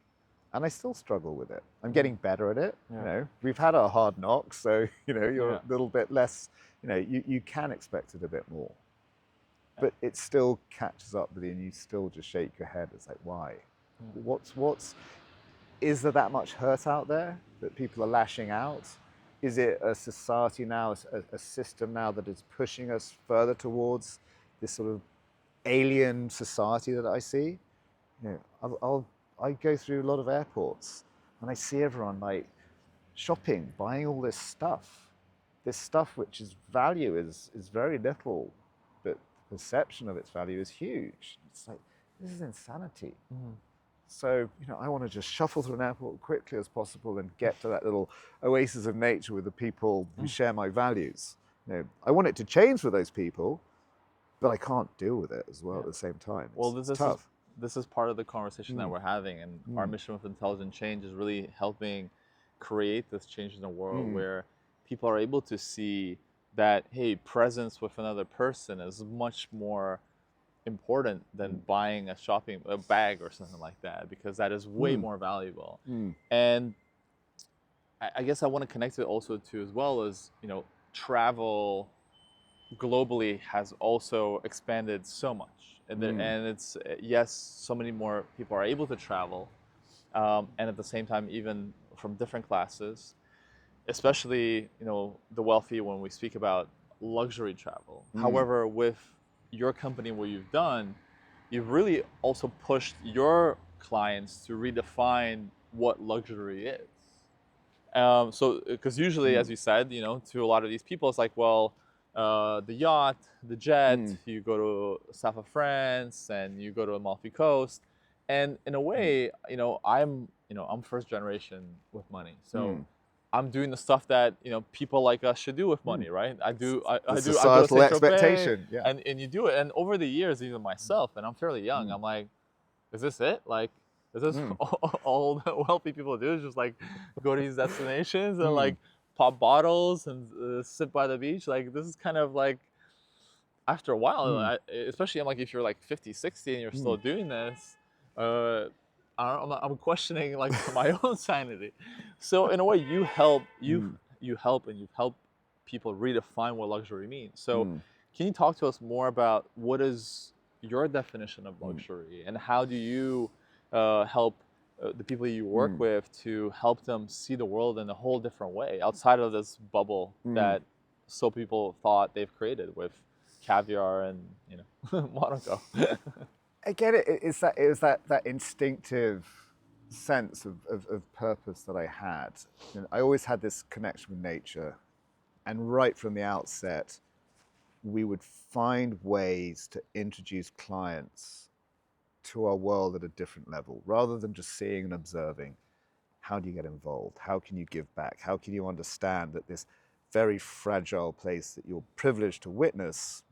And I still struggle with it. I'm getting better at it. Yeah. You know, we've had our hard knocks, so you're Yeah. a little bit less, you can expect it a bit more. But it still catches up with you and you still just shake your head. It's like, why? Is there that much hurt out there that people are lashing out? Is it a society now, a system now that is pushing us further towards this sort of alien society that I see? I go through a lot of airports and I see everyone like shopping, buying all this stuff which is value is very little, but the perception of its value is huge. It's like, this is insanity. So, I want to just shuffle through an airport quickly as possible and get to that little oasis of nature with the people who share my values. I want it to change for those people, but I can't deal with it as well at the same time. It's tough. This is part of the conversation that we're having, and our mission with Intelligent Change is really helping create this change in the world where people are able to see that, hey, presence with another person is much more important than buying a bag or something like that, because that is way more valuable. And I guess I want to connect it also to as well as, travel globally has also expanded so much. And it's, yes, so many more people are able to travel. And at the same time, even from different classes, especially, the wealthy when we speak about luxury travel. However, with your company, what you've really also pushed your clients to redefine what luxury is. So, because usually, as you said, to a lot of these people, it's like, well, the yacht, the jet, you go to south of France and you go to Amalfi Coast. And in a way, I'm first generation with money. So I'm doing the stuff that, people like us should do with money, right? I go to Societal expectation. Bay, and you do it. And over the years, even myself, and I'm fairly young, I'm like, is this it? Like, is this all the wealthy people do? Is just like go to these destinations and like pop bottles and sit by the beach? Like, this is kind of like, after a while, especially I'm like, if you're like 50, 60 and you're still doing this, I'm questioning like my own sanity. So in a way, you help people redefine what luxury means. So can you talk to us more about what is your definition of luxury, and how do you help the people you work with to help them see the world in a whole different way outside of this bubble that so people thought they've created with caviar and Monaco? Again, it was that instinctive sense of purpose that I had. I always had this connection with nature, and right from the outset, we would find ways to introduce clients to our world at a different level, rather than just seeing and observing. How do you get involved? How can you give back? How can you understand that this very fragile place that you're privileged to witness,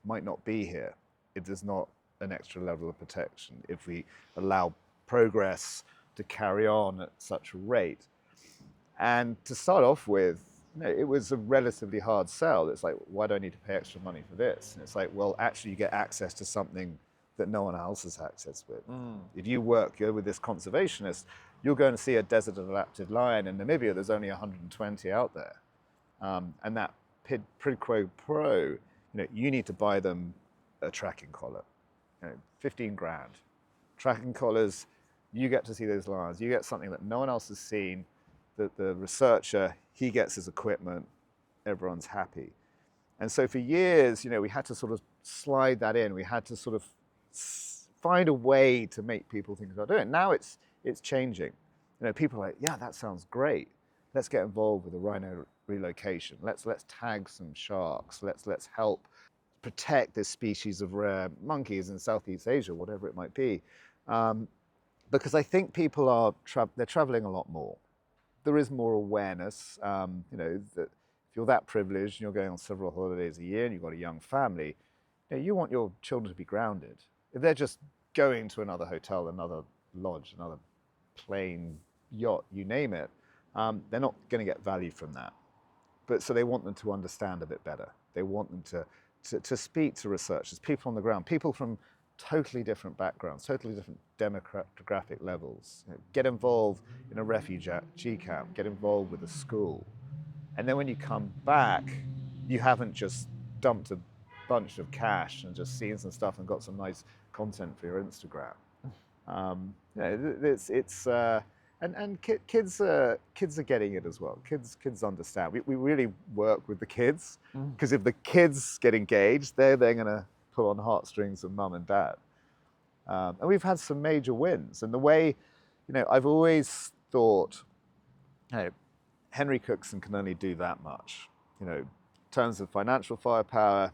might not be here if there's not an extra level of protection, if we allow progress to carry on at such a rate. And to start off with, it was a relatively hard sell. It's like, why do I need to pay extra money for this? And it's like, well, actually you get access to something that no one else has access with. If you work with this conservationist, you're going to see a desert adapted lion in Namibia. There's only 120 out there. And that quid pro quo, you need to buy them a tracking collar, 15 grand. Tracking collars, you get to see those lions. You get something that no one else has seen. The researcher, he gets his equipment. Everyone's happy. And so for years, we had to sort of slide that in. We had to sort of find a way to make people think about doing it. Now it's changing. People are like, yeah, that sounds great. Let's get involved with the rhino relocation. Let's tag some sharks. Let's help protect this species of rare monkeys in Southeast Asia, whatever it might be. Because I think people they're traveling a lot more. There is more awareness, that if you're that privileged and you're going on several holidays a year and you've got a young family, you want your children to be grounded. If they're just going to another hotel, another lodge, another plane, yacht, you name it, they're not going to get value from that. but so they want them to understand a bit better. They want them to speak to researchers, people on the ground, people from totally different backgrounds, totally different demographic levels. Get involved in a refugee camp, get involved with a school. And then when you come back, you haven't just dumped a bunch of cash and just seen some stuff and got some nice content for your Instagram. Kids are getting it as well. Kids understand. We really work with the kids, because if the kids get engaged, they're going to pull on heartstrings of mum and dad. And we've had some major wins. And the way, I've always thought, Henry Cookson can only do that much. In terms of financial firepower,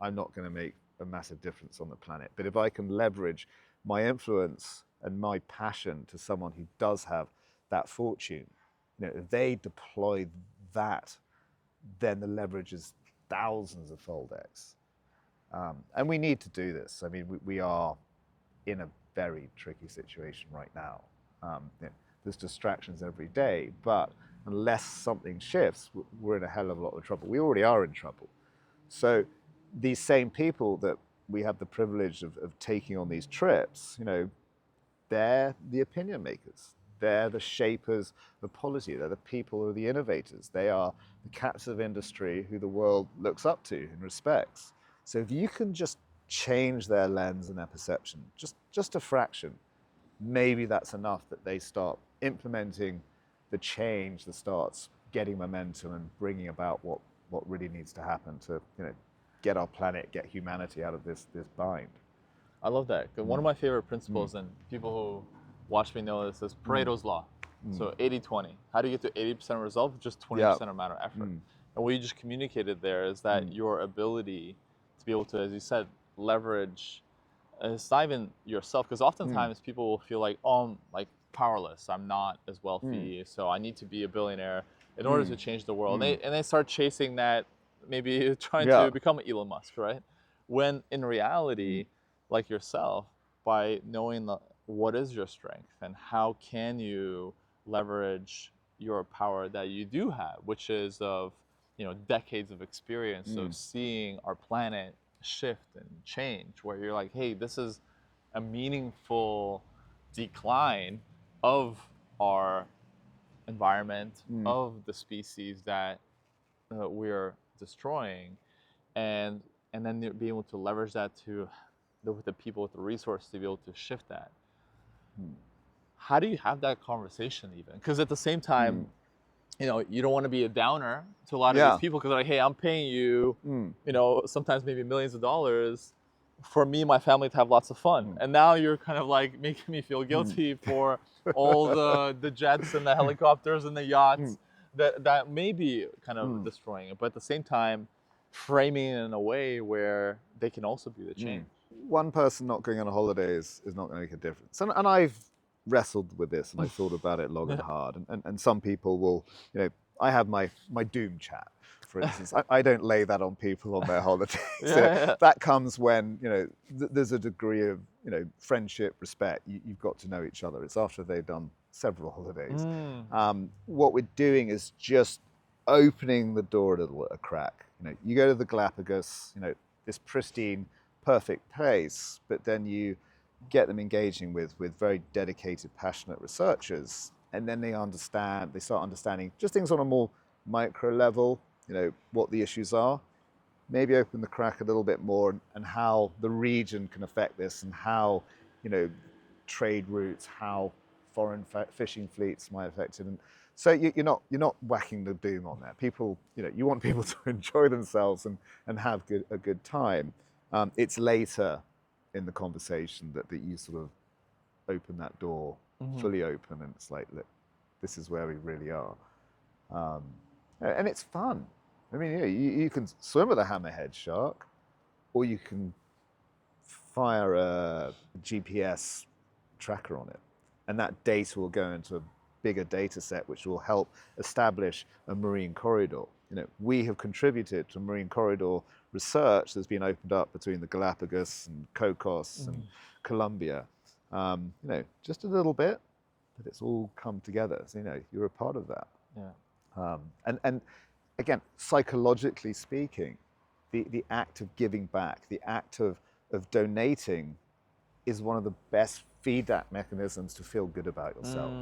I'm not going to make a massive difference on the planet. But if I can leverage my influence and my passion to someone who does have that fortune, if they deploy that, then the leverage is thousands of fold X. And we need to do this. I mean, we are in a very tricky situation right now. There's distractions every day, but unless something shifts, we're in a hell of a lot of trouble. We already are in trouble. So these same people that we have the privilege of taking on these trips, they're the opinion makers. They're the shapers of policy. They're the people who are the innovators. They are the captive industry who the world looks up to and respects. So if you can just change their lens and their perception, just a fraction, maybe that's enough that they start implementing the change that starts getting momentum and bringing about what really needs to happen to get our planet, get humanity out of this bind. I love that. 'Cause one of my favorite principles, and people who watch me know this, is Pareto's Law. So 80-20. How do you get to 80% of results? Just 20% amount of effort. And what you just communicated there is that your ability to be able to, as you said, leverage, it's not even yourself, because oftentimes people will feel like, oh, I'm like powerless. I'm not as wealthy, so I need to be a billionaire in order to change the world. And they start chasing that, maybe trying to become Elon Musk, right? When in reality, like yourself, by knowing what is your strength and how can you leverage your power that you do have, which is of decades of experience of seeing our planet shift and change, where you're like, hey, this is a meaningful decline of our environment, of the species that we're destroying, and then be able to leverage that to with the people with the resource to be able to shift that. How do you have that conversation even? Because at the same time, you don't want to be a downer to a lot of these people, because they're like, hey, I'm paying you, sometimes maybe millions of dollars for me and my family to have lots of fun. And now you're kind of like making me feel guilty for all the jets and the helicopters and the yachts that may be kind of destroying it. But at the same time, framing it in a way where they can also be the change. One person not going on a holiday is not going to make a difference. And I've wrestled with this and I've thought about it long and hard. And some people will, I have my doom chat, for instance. I don't lay that on people on their holidays. That comes when, there's a degree of, friendship, respect. You've got to know each other. It's after they've done several holidays. What we're doing is just opening the door a crack. You go to the Galapagos, this pristine, perfect place, but then you get them engaging with very dedicated, passionate researchers, and then they start understanding just things on a more micro level, what the issues are. Maybe open the crack a little bit more, and how the region can affect this, and how, trade routes, how foreign fishing fleets might affect it. And so you're not whacking the boom on there. People, you want people to enjoy themselves and have a good time. It's later in the conversation that you sort of open that door fully open, and it's like, look, this is where we really are. And it's fun. I mean, you can swim with a hammerhead shark, or you can fire a GPS tracker on it, and that data will go into a bigger data set, which will help establish a marine corridor. We have contributed to marine corridor research that's been opened up between the Galapagos and Cocos and Colombia. Just a little bit, but it's all come together. So, you're a part of that. Yeah. And again, psychologically speaking, the act of giving back, the act of donating is one of the best feedback mechanisms to feel good about yourself.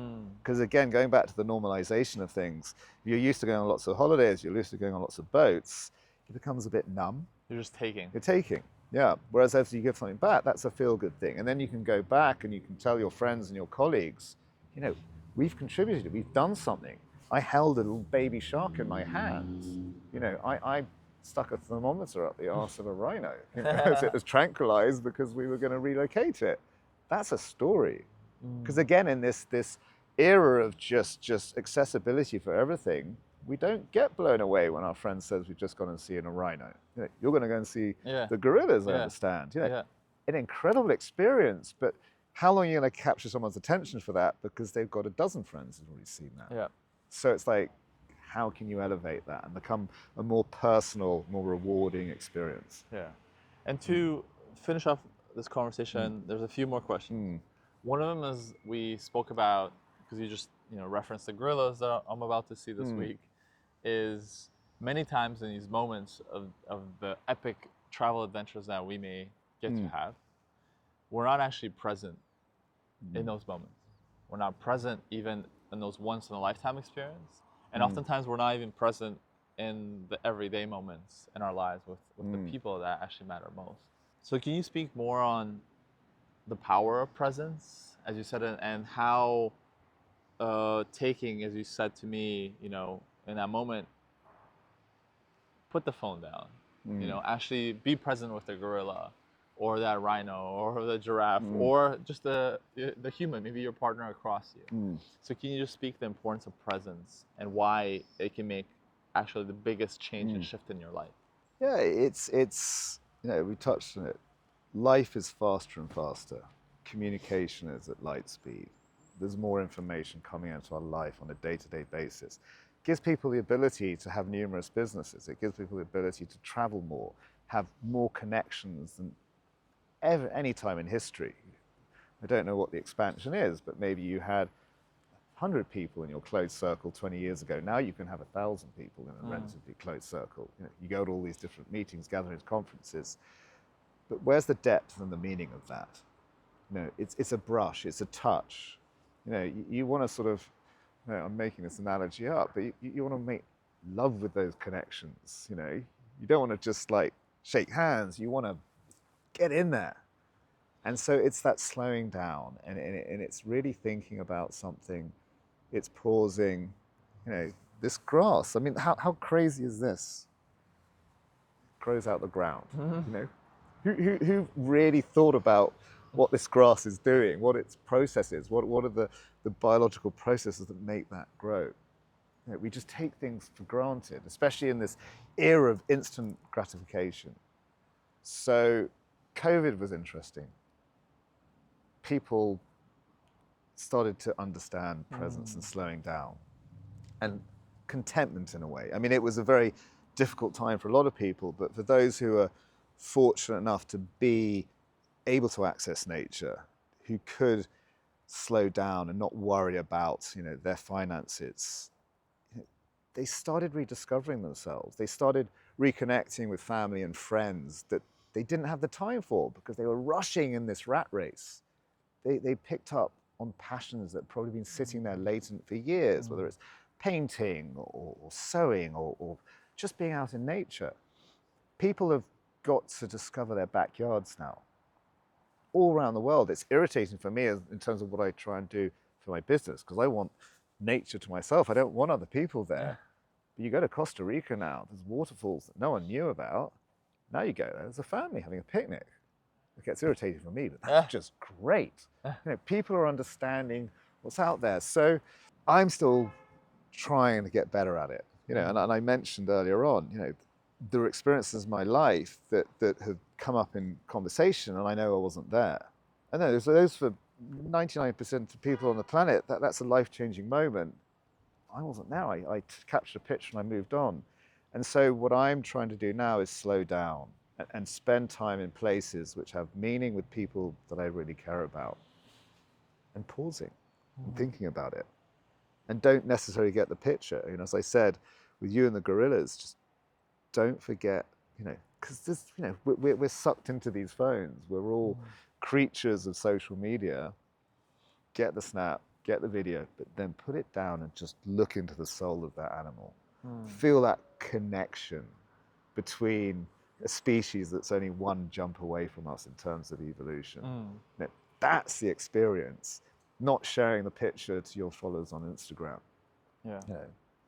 Because again, going back to the normalization of things, you're used to going on lots of holidays, you're used to going on lots of boats, it becomes a bit numb. You're just taking. You're taking, yeah. Whereas if you give something back, that's a feel-good thing. And then you can go back and you can tell your friends and your colleagues, you know, we've contributed, we've done something. I held a little baby shark in my hands. You know, I stuck a thermometer up the arse of a rhino, you know, as it was tranquilized because we were going to relocate it. That's a story. Because again, in this era of just accessibility for everything, we don't get blown away when our friend says we've just gone and seen a rhino. You know, you're going to go and see the gorillas, I understand. You know, an incredible experience, but how long are you going to capture someone's attention for that because they've got a dozen friends who've already seen that? Yeah. So it's like, how can you elevate that and become a more personal, more rewarding experience? Yeah. And to finish off this conversation, there's a few more questions. One of them is we spoke about, because you just referenced the gorillas that I'm about to see this week, is many times in these moments of the epic travel adventures that we may get to have, we're not actually present in those moments. We're not present even in those once-in-a-lifetime experience. And oftentimes we're not even present in the everyday moments in our lives with the people that actually matter most. So can you speak more on the power of presence, as you said, and how taking, as you said to me, in that moment, put the phone down, actually be present with the gorilla or that rhino or the giraffe or just the human, maybe your partner across you. So can you just speak the importance of presence and why it can make actually the biggest change and shift in your life? Yeah, it's we touched on it. Life is faster and faster. Communication is at light speed. There's more information coming into our life on a day-to-day basis. It gives people the ability to have numerous businesses. It gives people the ability to travel more, have more connections than any time in history. I don't know what the expansion is, but maybe you had 100 people in your closed circle 20 years ago. Now you can have 1,000 people in a relatively closed circle. You go to all these different meetings, gatherings, conferences. But where's the depth and the meaning of that? It's a brush, it's a touch. You want to sort of, I'm making this analogy up, but you want to make love with those connections. You don't want to just like shake hands. You want to get in there. And so it's that slowing down and it's really thinking about something. It's pausing, this grass. I mean, how crazy is this? It grows out the ground, Who really thought about what this grass is doing, what its process is, what are the biological processes that make that grow? We just take things for granted, especially in this era of instant gratification. So COVID was interesting. People started to understand presence and slowing down and contentment in a way. I mean, it was a very difficult time for a lot of people, but for those who are fortunate enough to be able to access nature, who could slow down and not worry about their finances, they started rediscovering themselves. They started reconnecting with family and friends that they didn't have the time for because they were rushing in this rat race. They picked up on passions that had probably been sitting there latent for years, whether it's painting or sewing or just being out in nature. People have got to discover their backyards now, all around the world. It's irritating for me in terms of what I try and do for my business, because I want nature to myself. I don't want other people there. But you go to Costa Rica now, there's waterfalls that no one knew about. Now you go there, there's a family having a picnic. It gets irritating for me, but that's just great. People are understanding what's out there. So I'm still trying to get better at it. And I mentioned earlier on, there are experiences in my life that have come up in conversation, and I know I wasn't there. I know those for 99% of people on the planet, that's a life-changing moment. I wasn't there. I captured a picture and I moved on. And so what I'm trying to do now is slow down and spend time in places which have meaning with people that I really care about, and pausing and thinking about it, and don't necessarily get the picture. As I said, with you and the gorillas, just don't forget, because this, we're sucked into these phones. We're all creatures of social media. Get the snap, get the video, but then put it down and just look into the soul of that animal. Feel that connection between a species that's only one jump away from us in terms of evolution. That's the experience, not sharing the picture to your followers on Instagram. Yeah.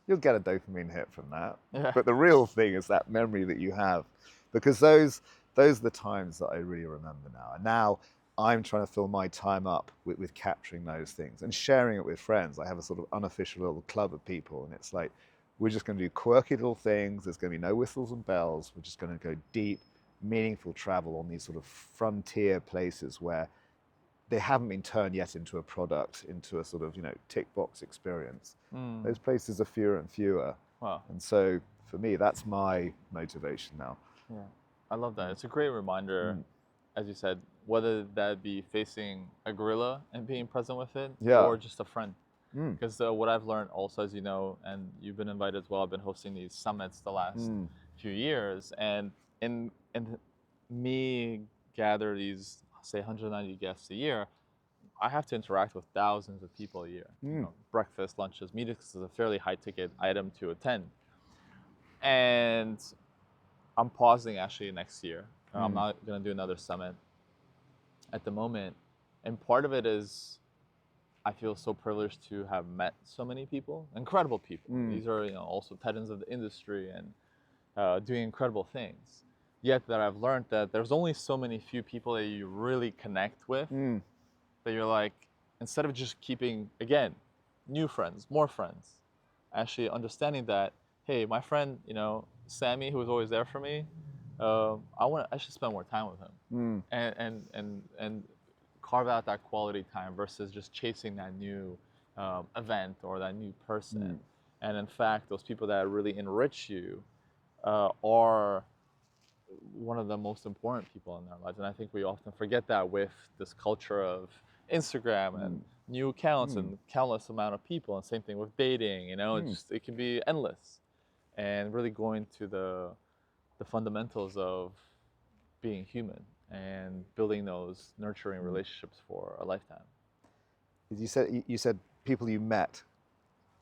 You'll get a dopamine hit from that. Yeah. But the real thing is that memory that you have, because those are the times that I really remember now. And now I'm trying to fill my time up with capturing those things and sharing it with friends. I have a sort of unofficial little club of people, and it's like, we're just going to do quirky little things. There's going to be no whistles and bells. We're just going to go deep, meaningful travel on these sort of frontier places where they haven't been turned yet into a product, into a sort of, tick box experience. Those places are fewer and fewer. Wow. And so for me, that's my motivation now. Yeah, I love that. It's a great reminder, as you said, whether that be facing a gorilla and being present with it, or just a friend. Because what I've learned also, as you know, and you've been invited as well, I've been hosting these summits the last few years, and in me gather these, say, 190 guests a year, I have to interact with thousands of people a year. Breakfast, lunches, meetings is a fairly high ticket item to attend. And I'm pausing actually next year. I'm not going to do another summit at the moment. And part of it is I feel so privileged to have met so many people, incredible people. These are also titans of the industry and doing incredible things. Yet that I've learned that there's only so many few people that you really connect with, that you're like, instead of just keeping, again, new friends, more friends, actually understanding that, hey, my friend, Sammy, who was always there for me, I should spend more time with him, and carve out that quality time versus just chasing that new event or that new person. And in fact, those people that really enrich you are one of the most important people in our lives. And I think we often forget that with this culture of Instagram and new accounts and countless amount of people. And same thing with dating, it can be endless. And really going to the fundamentals of being human and building those nurturing relationships for a lifetime. You said people you met.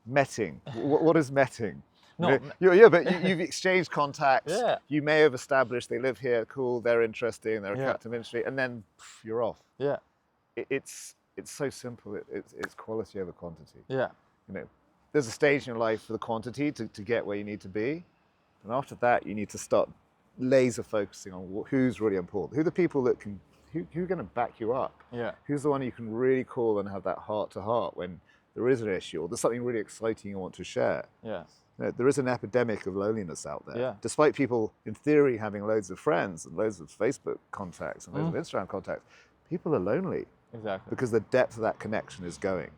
Metting. What is metting? No. But you've exchanged contacts. Yeah. You may have established they live here, cool, they're interesting, they're a captive industry, and then you're off. Yeah. It's so simple. It's quality over quantity. Yeah. There's a stage in your life for the quantity to get where you need to be, and after that, you need to start laser focusing on who's really important. Who are the people that who are going to back you up? Yeah. Who's the one you can really call and have that heart to heart when there is an issue or there's something really exciting you want to share? Yes. There is an epidemic of loneliness out there. Yeah. Despite people, in theory, having loads of friends and loads of Facebook contacts and loads of Instagram contacts, people are lonely. Exactly. Because the depth of that connection is going.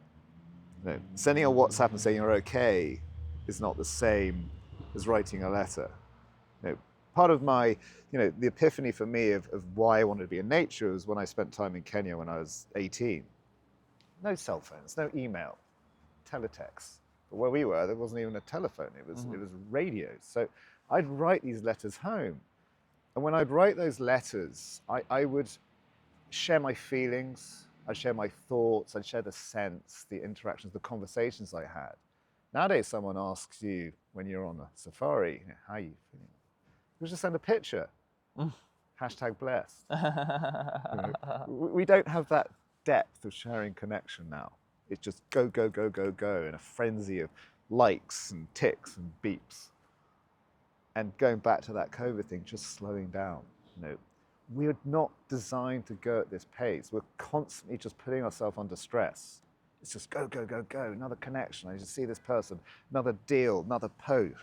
Sending a WhatsApp and saying you're okay is not the same as writing a letter. Part of my, the epiphany for me of why I wanted to be in nature was when I spent time in Kenya when I was 18. No cell phones, no email, teletext. But where we were, there wasn't even a telephone. It was radios. So I'd write these letters home. And when I'd write those letters, I would share my feelings, I'd share my thoughts, I'd share the sense, the interactions, the conversations I had. Nowadays, someone asks you when you're on a safari, how are you feeling? You just send a picture. Hashtag blessed. We don't have that depth of sharing connection now. It's just go, go, go, go, go in a frenzy of likes and ticks and beeps. And going back to that COVID thing, just slowing down. We're not designed to go at this pace. We're constantly just putting ourselves under stress. It's just go, go, go, go. Another connection. I just see this person. Another deal. Another post.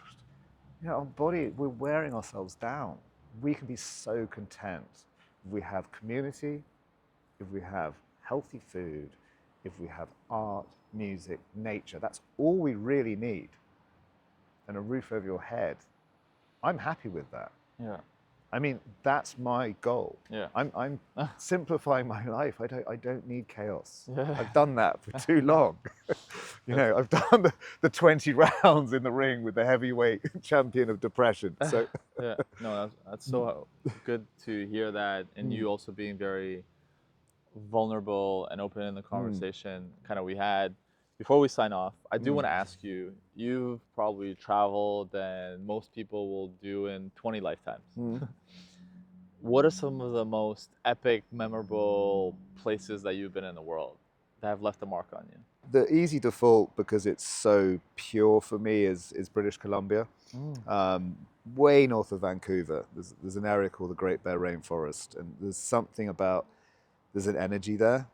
Our body, we're wearing ourselves down. We can be so content if we have community, if we have healthy food, if we have art, music, nature. That's all we really need. And a roof over your head. I'm happy with that. Yeah. I mean, that's my goal. Yeah. I'm simplifying my life. I don't need chaos. Yeah. I've done that for too long. I've done the 20 rounds in the ring with the heavyweight champion of depression. So Yeah, no, that's so good to hear that, and you also being very vulnerable and open in the conversation kind of we had. Before we sign off, I do want to ask you, you've probably traveled than most people will do in 20 lifetimes. What are some of the most epic, memorable places that you've been in the world that have left a mark on you? the easy default, because it's so pure for me, is British Columbia. Way north of Vancouver. There's an area called the Great Bear Rainforest, and there's an energy there.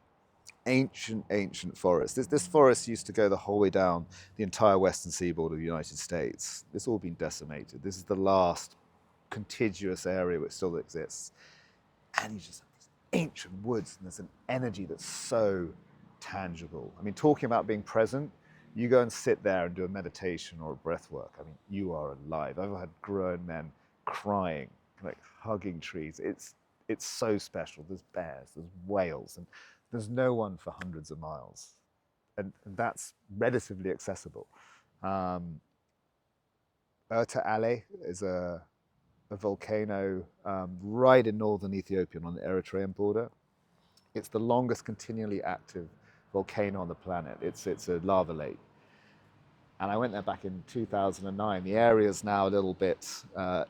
Ancient forest. This forest used to go the whole way down the entire western seaboard of the United States. It's all been decimated. This is the last contiguous area which still exists. And you just have these ancient woods, and there's an energy that's so tangible. I mean, talking about being present, you go and sit there and do a meditation or a breath work. I mean, you are alive. I've had grown men crying, like hugging trees. It's so special. There's bears, there's whales, and there's no one for hundreds of miles. And that's relatively accessible. Erta Ale is a volcano right in northern Ethiopia on the Eritrean border. It's the longest continually active volcano on the planet. It's a lava lake. And I went there back in 2009. The area is now a little bit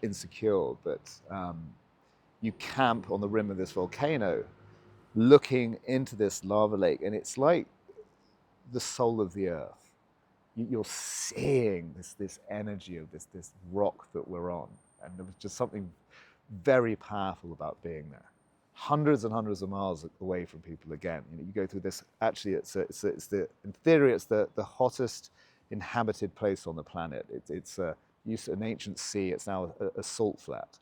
insecure, but you camp on the rim of this volcano looking into this lava lake, and it's like the soul of the earth. You're seeing this energy of this rock that we're on, and there was just something very powerful about being there. Hundreds and hundreds of miles away from people again. You go through this. Actually, in theory, it's the hottest inhabited place on the planet. It's an ancient sea. It's now a salt flat.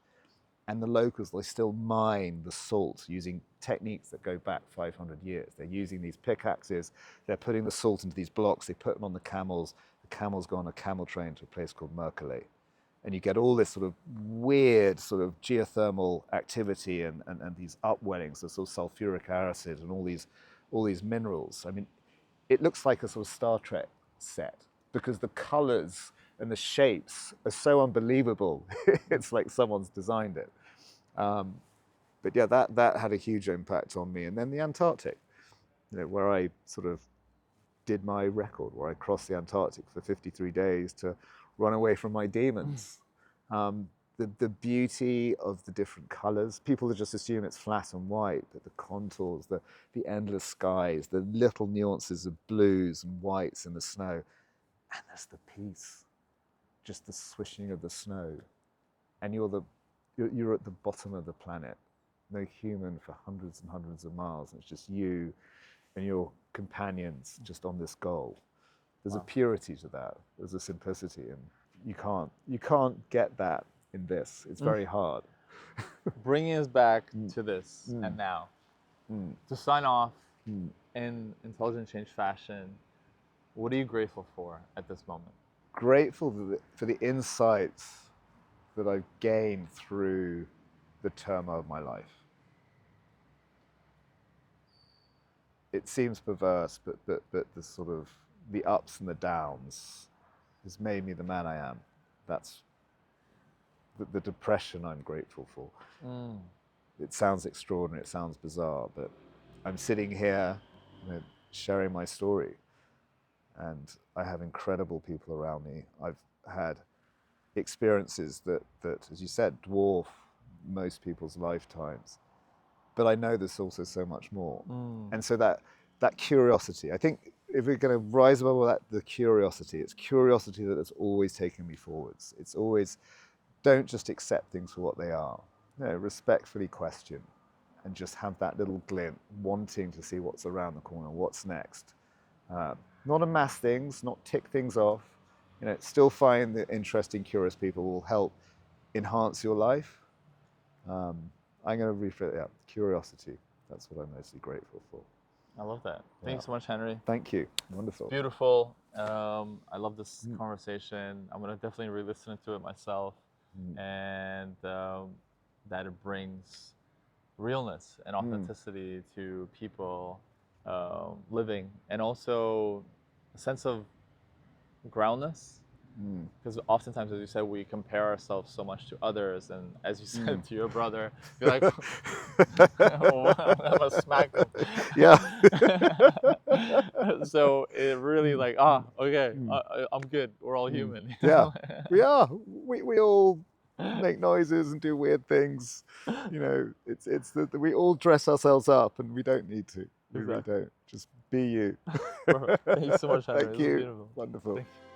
And the locals, they still mine the salt using techniques that go back 500 years. They're using these pickaxes, they're putting the salt into these blocks, they put them on the camels go on a camel train to a place called Merkeley. And you get all this sort of weird sort of geothermal activity and these upwellings of sort of sulfuric acid and all these minerals. I mean, it looks like a sort of Star Trek set because the colors and the shapes are so unbelievable. It's like someone's designed it. But yeah, that had a huge impact on me. And then the Antarctic, where I sort of did my record, where I crossed the Antarctic for 53 days to run away from my demons. The beauty of the different colors. People just assume it's flat and white, but the contours, the endless skies, the little nuances of blues and whites in the snow. And there's the peace. Just the swishing of the snow, and you're at the bottom of the planet, no human for hundreds and hundreds of miles, and it's just you and your companions just on this goal. There's a purity to that. There's a simplicity, and you can't get that in this. It's very hard. Bringing us back to this and now, to sign off in intelligent change fashion, what are you grateful for at this moment? Grateful for the insights that I've gained through the turmoil of my life. It seems perverse, but the sort of the ups and the downs has made me the man I am. That's the depression I'm grateful for. It sounds extraordinary, it sounds bizarre, but I'm sitting here, sharing my story. And I have incredible people around me. I've had experiences that, as you said, dwarf most people's lifetimes. But I know there's also so much more. And so that curiosity, I think if we're going to rise above that, the curiosity, it's curiosity that has always taken me forwards. It's always, don't just accept things for what they are. Respectfully question and just have that little glint, wanting to see what's around the corner, what's next. Not amass things, not tick things off. Still find that interesting, curious people will help enhance your life. I'm going to rephrase it. Curiosity. That's what I'm mostly grateful for. I love that. Thank you so much, Henry. Thank you. Wonderful. It's beautiful. I love this conversation. I'm going to definitely re-listen to it myself. And that it brings realness and authenticity to people living, and also a sense of groundness. Because oftentimes, as you said, we compare ourselves so much to others, and as you said to your brother, you're like, oh, I'm gonna smack him. Yeah. So it really like, okay, I'm good. We're all human. Yeah, we are. We all make noises and do weird things. You know, it's that we all dress ourselves up, and we don't need to. We really don't. Just be you. Perfect. Thank you so much, Henry. Thank This was you. beautiful. Wonderful. Thank you.